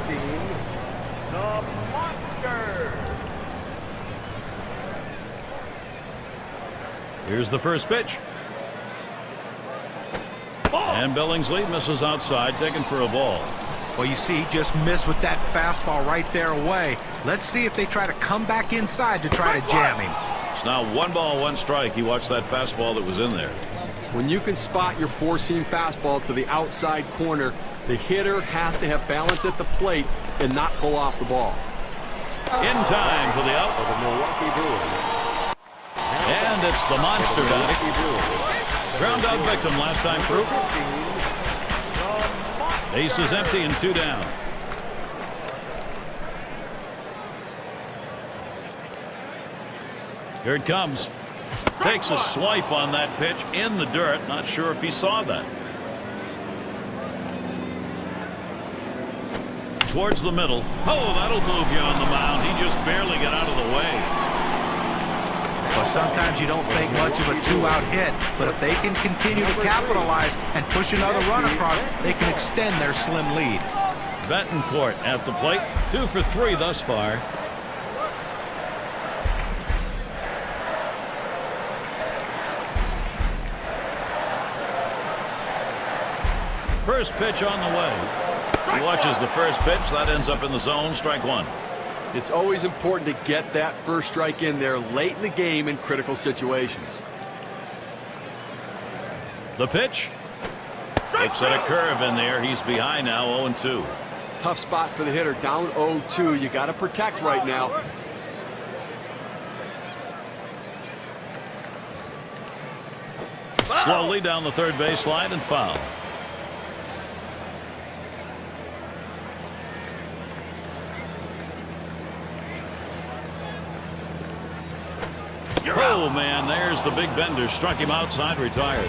The monster. Here's the first pitch. And Billingsley misses outside, taken for a ball. Well, you see, he just missed with that fastball right there away. Let's see if they try to come back inside to try to jam him. It's now 1 ball, 1 strike. He watched that fastball that was in there. When you can spot your four-seam fastball to the outside corner, the hitter has to have balance at the plate and not pull off the ball. In time for the out. For the Milwaukee Brewers. And it's the monster batting. Ground out victim last time through. Base is empty and 2 down. Here it comes. Takes a swipe on that pitch in the dirt. Not sure if he saw that. Towards the middle. Oh, that'll move you on the mound. He just barely got out of the way. Well, sometimes you don't think much of a 2-out hit, but if they can continue to capitalize and push another run across, they can extend their slim lead. Betancourt at the plate. 2 for 3 thus far. First pitch on the way. He watches the first pitch. That ends up in the zone. Strike 1. It's always important to get that first strike in there late in the game in critical situations. The pitch. Looks at a curve in there. He's behind now, 0-2. Tough spot for the hitter, down 0-2. You got to protect right now. Slowly down the third baseline and foul. Oh, man, there's the big bender. Struck him outside, retired.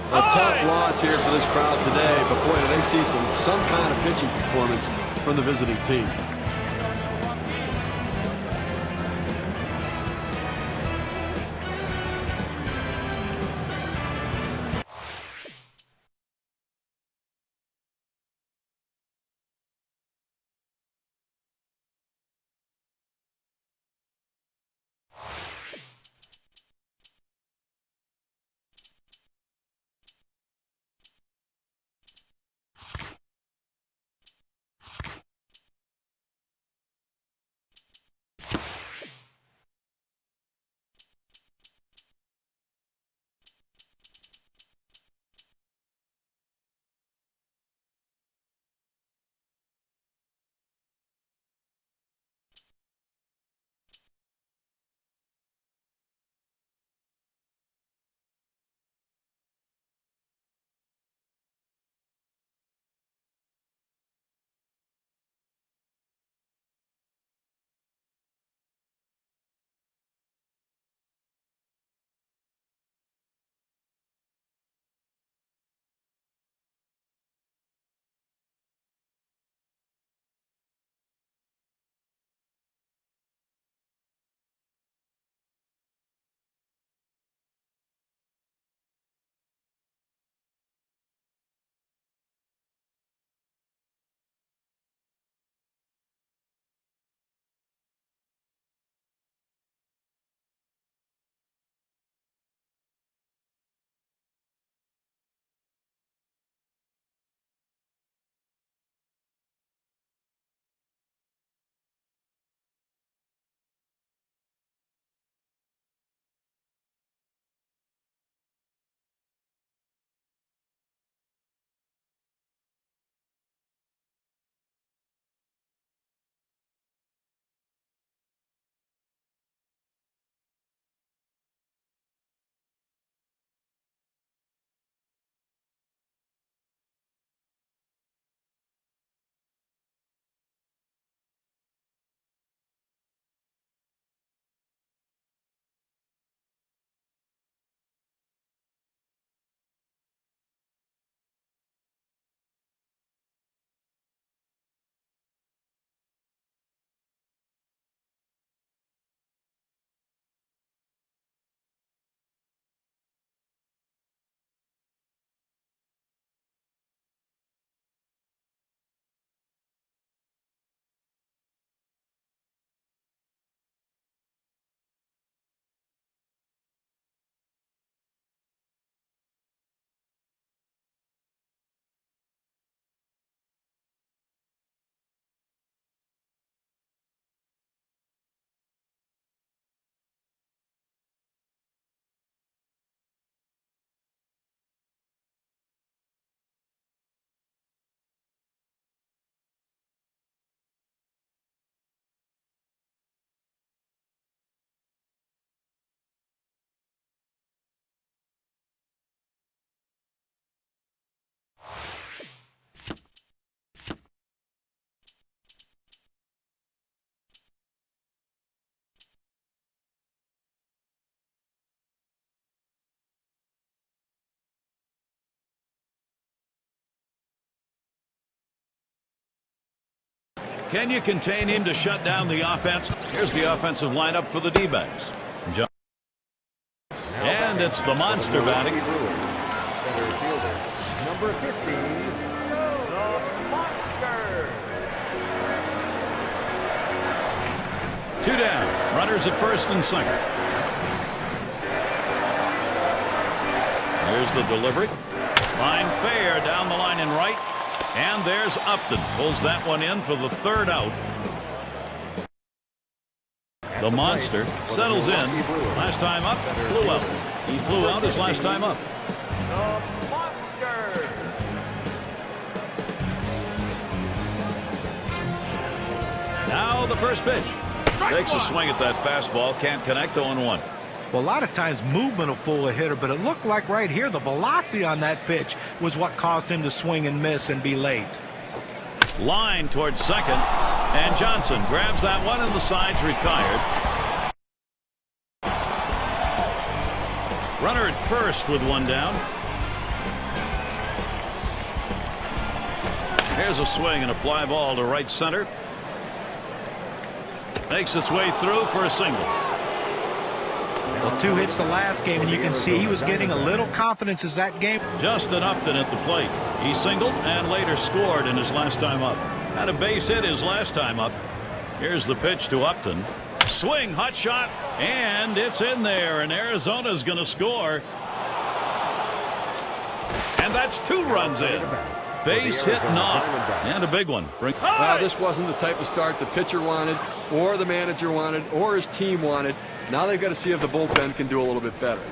A tough loss here for this crowd today, but boy, do they see some kind of pitching performance from the visiting team. Can you contain him to shut down the offense? Here's the offensive lineup for the D-backs. And it's the monster batting. Center fielder, number 15, the monster. 2 down. Runners at first and second. Here's the delivery. Line fair down the line in right. And there's Upton. Pulls that one in for the 3rd out. The monster settles in. Last time up, flew out. He flew out his last time up. The monster. Now the first pitch. Takes a swing at that fastball. Can't connect. 0-1. Well, a lot of times movement will fool a hitter, but it looked like right here the velocity on that pitch was what caused him to swing and miss and be late. Line towards second. And Johnson grabs that one, and the side's retired. Runner at first with 1 down. Here's a swing and a fly ball to right center. Makes its way through for a single. Well, 2 hits the last game, and you can see he was getting a little confidence as that game. Justin Upton at the plate. He singled and later scored in his last time up. Had a base hit his last time up. Here's the pitch to Upton. Swing, hot shot, and it's in there, and Arizona's going to score. And that's 2 runs in. Base hit knock, and a big one. Well, this wasn't the type of start the pitcher wanted, or the manager wanted, or his team wanted. Now they've got to see if the bullpen can do a little bit better.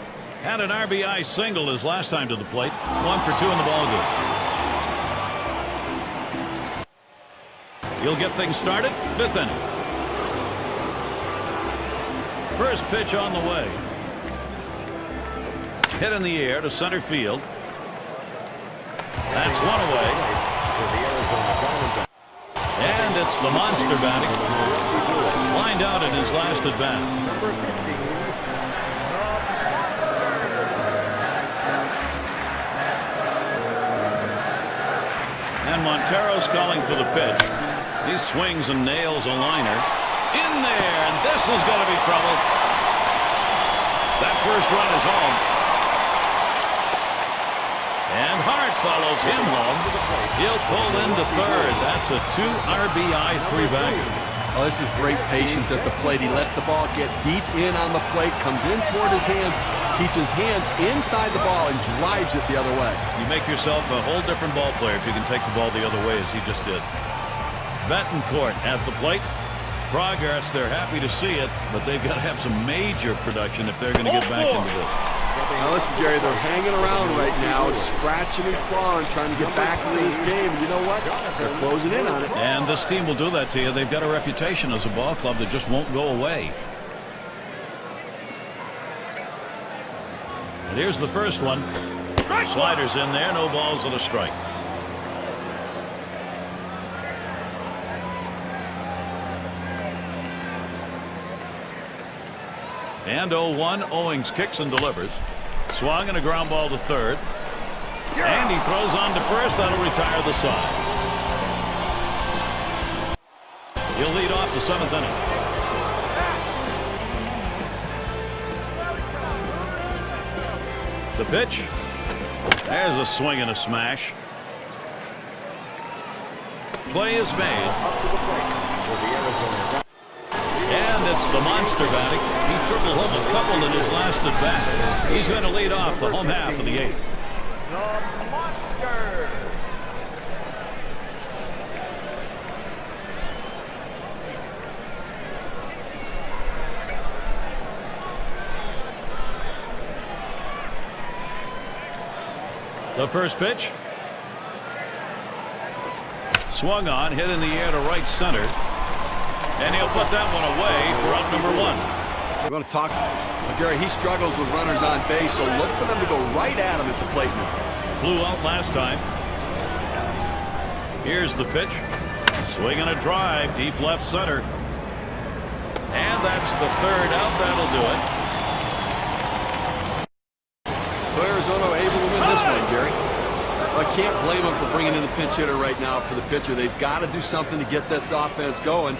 Had an RBI single his last time to the plate. 1 for 2 in the ballgame. He'll get things started. 5th inning. First pitch on the way. Hit in the air to center field. That's 1 away. And it's the monster batting. Lined out in his last at bat. And Montero's calling for the pitch. He swings and nails a liner. In there, and this is going to be trouble. That first run is home. And Hart follows him home. He'll pull into 3rd. That's a 2 RBI 3-bagger. Oh, this is great patience at the plate. He lets the ball get deep in on the plate, comes in toward his hands, keeps his hands inside the ball, and drives it the other way. You make yourself a whole different ball player if you can take the ball the other way, as he just did. Betancourt at the plate. Progress, they're happy to see it, but they've got to have some major production if they're going to get back into this. Now listen, Jerry, they're hanging around right now, scratching and clawing, trying to get back into this game. And you know what? They're closing in on it. And this team will do that to you. They've got a reputation as a ball club that just won't go away. And here's the first one. Sliders in there, no balls and a strike. And 0-1, Owings kicks and delivers. Swung and a ground ball to 3rd. And he throws on to first. That'll retire the side. He'll lead off the 7th inning. The pitch. There's a swing and a smash. Play is made. And it's the monster batting. He tripled home a couple in his last at bat. He's going to lead off the home half of the 8th. The monster. The first pitch. Swung on, hit in the air to right center. And he'll put that one away for out number 1. We're going to talk. Gary, he struggles with runners on base, so look for them to go right at him at the plate now. Flew out last time. Here's the pitch. Swing and a drive, deep left center. And that's the 3rd out. That'll do it. So Arizona able to win this one, Gary. Like can't blame them for bringing in the pinch hitter right now for the pitcher. They've got to do something to get this offense going.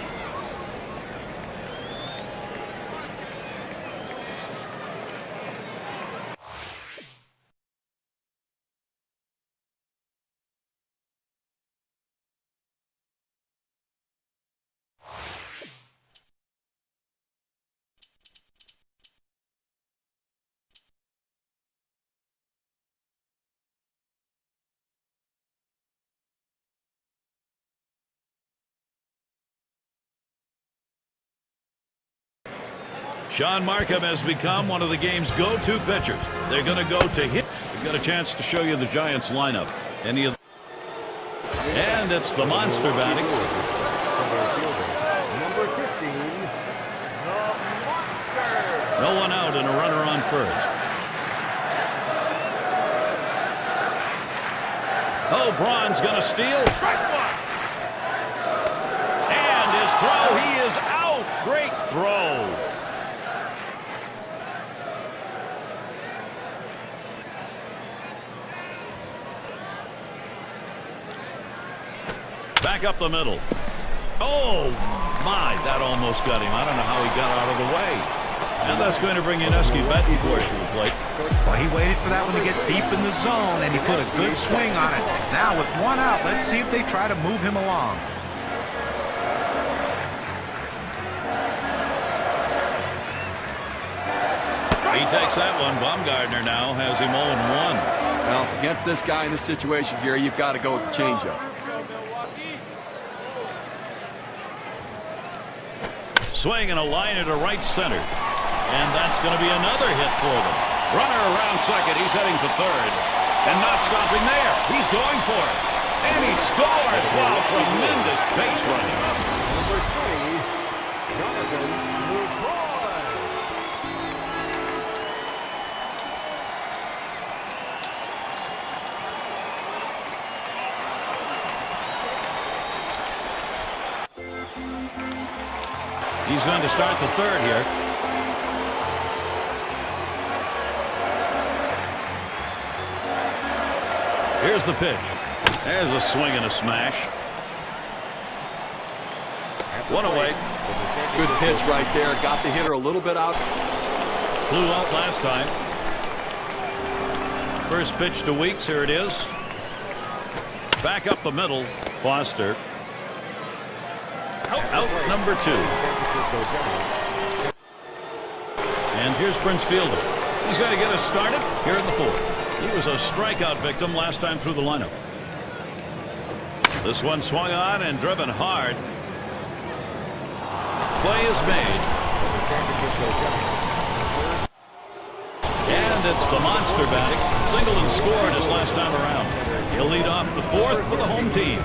Sean Markham has become one of the game's go-to pitchers. They're going to go to him. We've got a chance to show you the Giants lineup. And it's the monster batting. Number 15, the Monster. No one out and a runner on first. Oh, Braun's going to steal. Strike one. And his throw, he is out. Great throw. Back up the middle. Oh, my, that almost got him. I don't know how he got out of the way. And that's going to bring Yuniesky Betancourt to the plate. Well, he waited for that one to get deep in the zone, and he put a good swing on it. Now, with one out, let's see if they try to move him along. He takes that one. Bumgardner now has him 0-1. Well, against this guy in this situation, Gary, you've got to go with the changeup. Swing and a liner to right center. And that's going to be another hit for them. Runner around second. He's heading for third. And not stopping there. He's going for it. And he scores. Wow, tremendous base running. Number 20, Jonathan McCoy. He's going to start the third here. Here's the pitch. There's a swing and a smash. One away. Good pitch right there. Got the hitter a little bit out. Flew out last time. First pitch to Weeks. Here it is. Back up the middle. Foster. Out number 2. And here's Prince Fielder. He's going to get us started here in the fourth. He was a strikeout victim last time through the lineup. This one swung on and driven hard. Play is made. And it's the monster batting. Singled and scored his last time around. He'll lead off the fourth for the home team.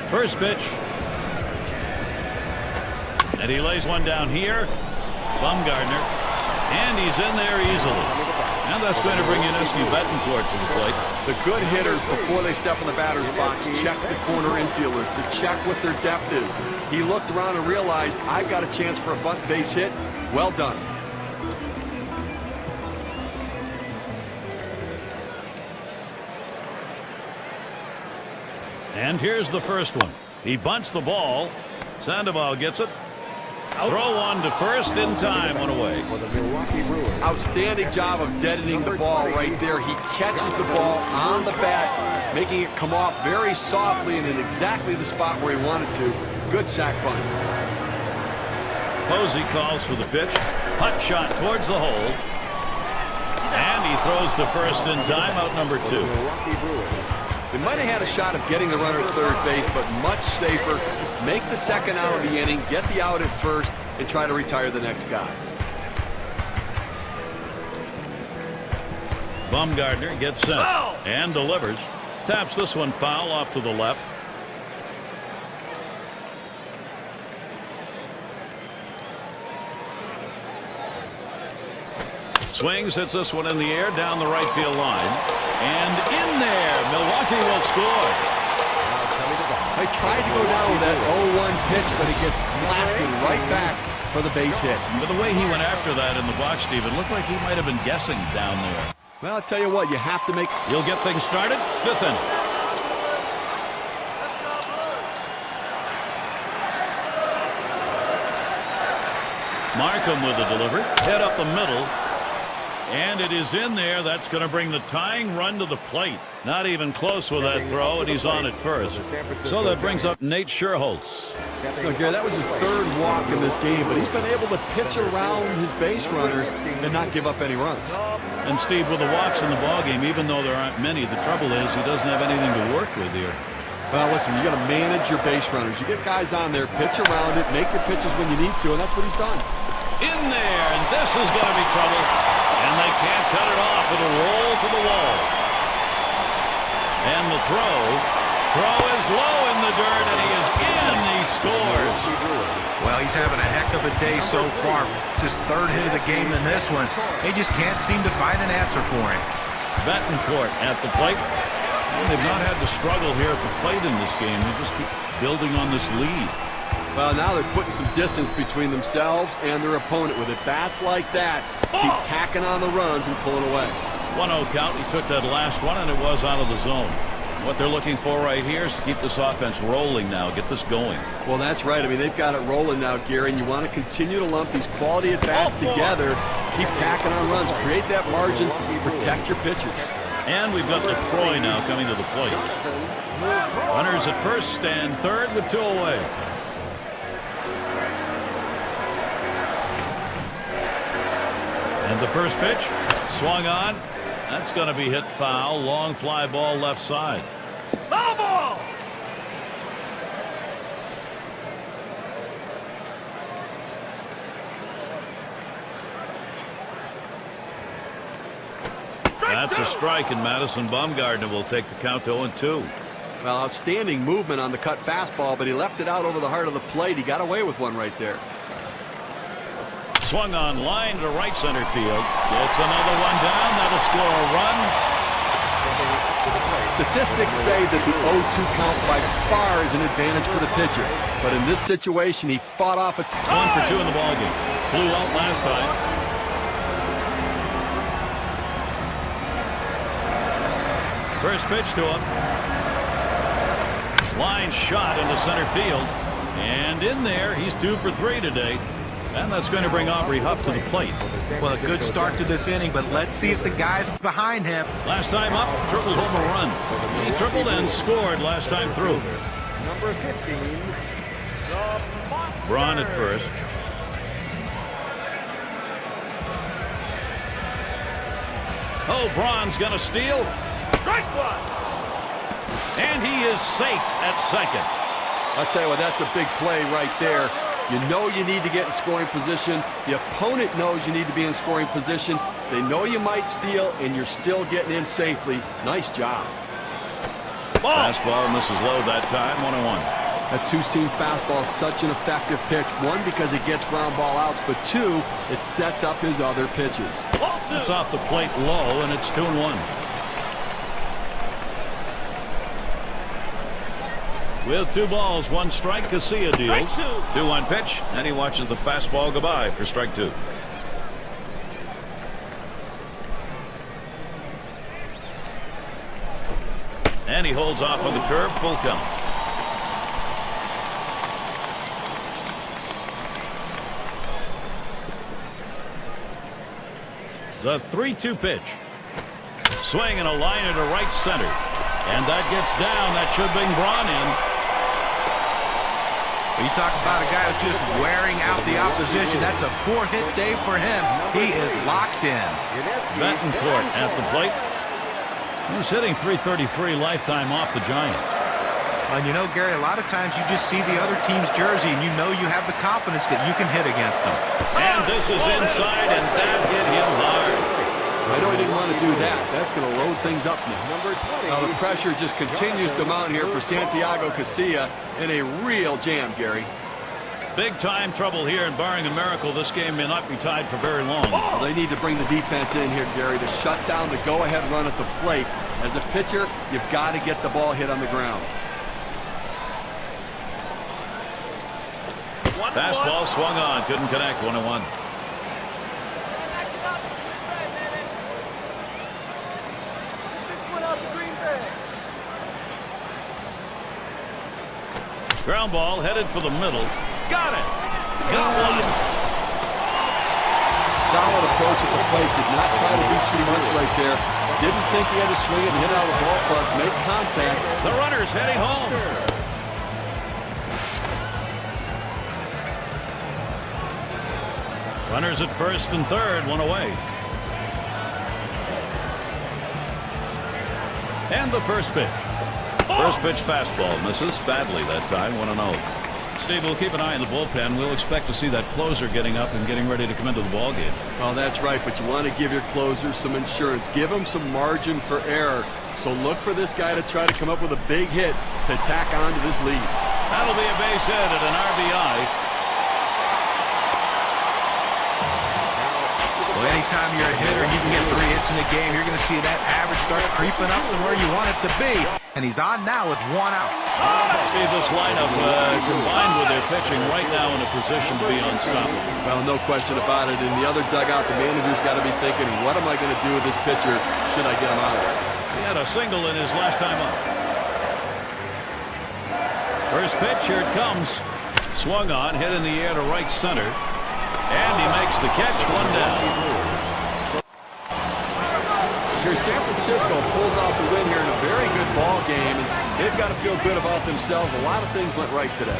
First pitch. And he lays one down here. Bumgardner. And he's in there easily. And that's going to bring Yuniesky Betancourt to the plate. The good hitters, before they step in the batter's box, check the corner infielders to check what their depth is. He looked around and realized, I've got a chance for a bunt base hit. Well done. And here's the first one. He bunts the ball. Sandoval gets it. Throw one to first in time. One away. For the Milwaukee Brewers. Outstanding job of deadening the ball right there. He catches the ball on the bat, making it come off very softly and in exactly the spot where he wanted to. Good sack bunt. Posey calls for the pitch. Hut shot towards the hole. And he throws to first in time. Out number 2. Milwaukee Brewers. They might have had a shot of getting the runner at third base, but much safer. Make the second out of the inning, get the out at first, and try to retire the next guy. Bumgardner gets set and delivers. Taps this one foul off to the left. Swings, hits this one in the air down the right field line. And in there, Milwaukee will score. I tried to go down with that 0-1 pitch, but he gets blasted right back for the base hit. But the way he went after that in the box, Steve, it looked like he might have been guessing down there. Well, I'll tell you what, you have to make... He'll get things started. Fifth inning. Markham with the delivery. Head up the middle. And it is in there. That's going to bring the tying run to the plate. Not even close with that throw, and he's on it first. So that brings up Nate Scherholtz. Look, Gary, that was his third walk in this game, but he's been able to pitch around his base runners and not give up any runs. And Steve, with the walks in the ballgame, even though there aren't many, the trouble is he doesn't have anything to work with here. Well, listen, you got to manage your base runners. You get guys on there, pitch around it, make your pitches when you need to, and that's what he's done. In there, and this is going to be trouble. And they can't cut it off. It'll roll to the wall. And the throw is low in the dirt, and he is in. He scores. Well, he's having a heck of a day so far. Just third hit of the game in this one. They just can't seem to find an answer for him. Betancourt at the plate. And they've not had to struggle here at the plate in this game. They just keep building on this lead. Well, now they're putting some distance between themselves and their opponent with at-bats like that. Keep tacking on the runs and pulling away. 1-0 count. He took that last one, and it was out of the zone. What they're looking for right here is to keep this offense rolling now, get this going. Well, that's right. I mean, they've got it rolling now, Gary, and you want to continue to lump these quality at-bats together, keep tacking on runs, create that margin, protect your pitchers. And we've got LaCroix now coming to the plate. Runners at first and third with 2 away. And the first pitch swung on. That's going to be hit foul. Long fly ball left side. Foul ball! That's a strike, and Madison Bumgarner will take the count to 0-2. Well, outstanding movement on the cut fastball, but he left it out over the heart of the plate. He got away with one right there. Swung on line to right center field. Gets another one down. That'll score a run. Statistics say that the 0-2 count by far is an advantage for the pitcher. But in this situation, he fought off a... 1 for 2 in the ballgame. Blew out last time. First pitch to him. Line shot into center field. And in there, he's 2 for 3 today. And that's going to bring Aubrey Huff to the plate. Well, a good start to this inning, but let's see if the guys behind him. Last time up, tripled home a run. He tripled and scored last time through. Number 15, Braun at first. Oh, Braun's going to steal. Strike one. And he is safe at second. I'll tell you what, that's a big play right there. You know you need to get in scoring position. The opponent knows you need to be in scoring position. They know you might steal, and you're still getting in safely. Nice job. Fastball misses low that time. 1-1. That two-seam fastball is such an effective pitch. One, because it gets ground ball outs, but two, it sets up his other pitches. It's off the plate low, and it's 2-1. With 2 balls, 1 strike, Casilla deals. 2-1 pitch, and he watches the fastball go by for strike 2. And he holds off on the curve, full count. The 3-2 pitch. Swing and a liner to right center. And that gets down. That should bring Braun in. You talk about a guy who's just wearing out the opposition. That's a 4-hit day for him. He is locked in. Betancourt at the plate. He's hitting .333 lifetime off the Giants. And you know, Gary, a lot of times you just see the other team's jersey and you know you have the confidence that you can hit against them. And this is inside, and that hit him hard. I know he didn't want to do that. That's going to load things up now. Now the pressure just continues to mount here for Santiago Casilla in a real jam, Gary. Big time trouble here, and barring a miracle, this game may not be tied for very long. Well, they need to bring the defense in here, Gary, to shut down the go-ahead run at the plate. As a pitcher, you've got to get the ball hit on the ground. 1-0 Fastball swung on, couldn't connect. 1-1. Ground ball headed for the middle. Got it. Got one. Solid approach at the plate. Did not try to do too much right there. Didn't think he had to swing it and hit out of the ballpark. Make contact. The runner's heading home. Runners at first and third, one away. And the first pitch. First pitch fastball misses badly that time. 1-0. Steve, we'll keep an eye on the bullpen. We'll expect to see that closer getting up and getting ready to come into the ball game. Well, that's right, but you want to give your closers some insurance. Give them some margin for error. So look for this guy to try to come up with a big hit to tack on to this lead. That'll be a base hit and an RBI. Well, anytime you're a hitter, you can get 3 hits in a game. You're going to see that average start creeping up to where you want it to be. And he's on now with 1 out. See this lineup combined with their pitching right now in a position to be unstoppable. Well, no question about it. In the other dugout, the manager's got to be thinking, what am I going to do with this pitcher? Should I get him out of there? He had a single in his last time up. First pitch, here it comes. Swung on, hit in the air to right center. And he makes the catch. 1 down. Here, San Francisco pulls off the win here in a very good ball game, and they've got to feel good about themselves. A lot of things went right today.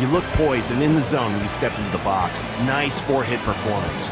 You look poised and in the zone when you step into the box. Nice 4-hit performance.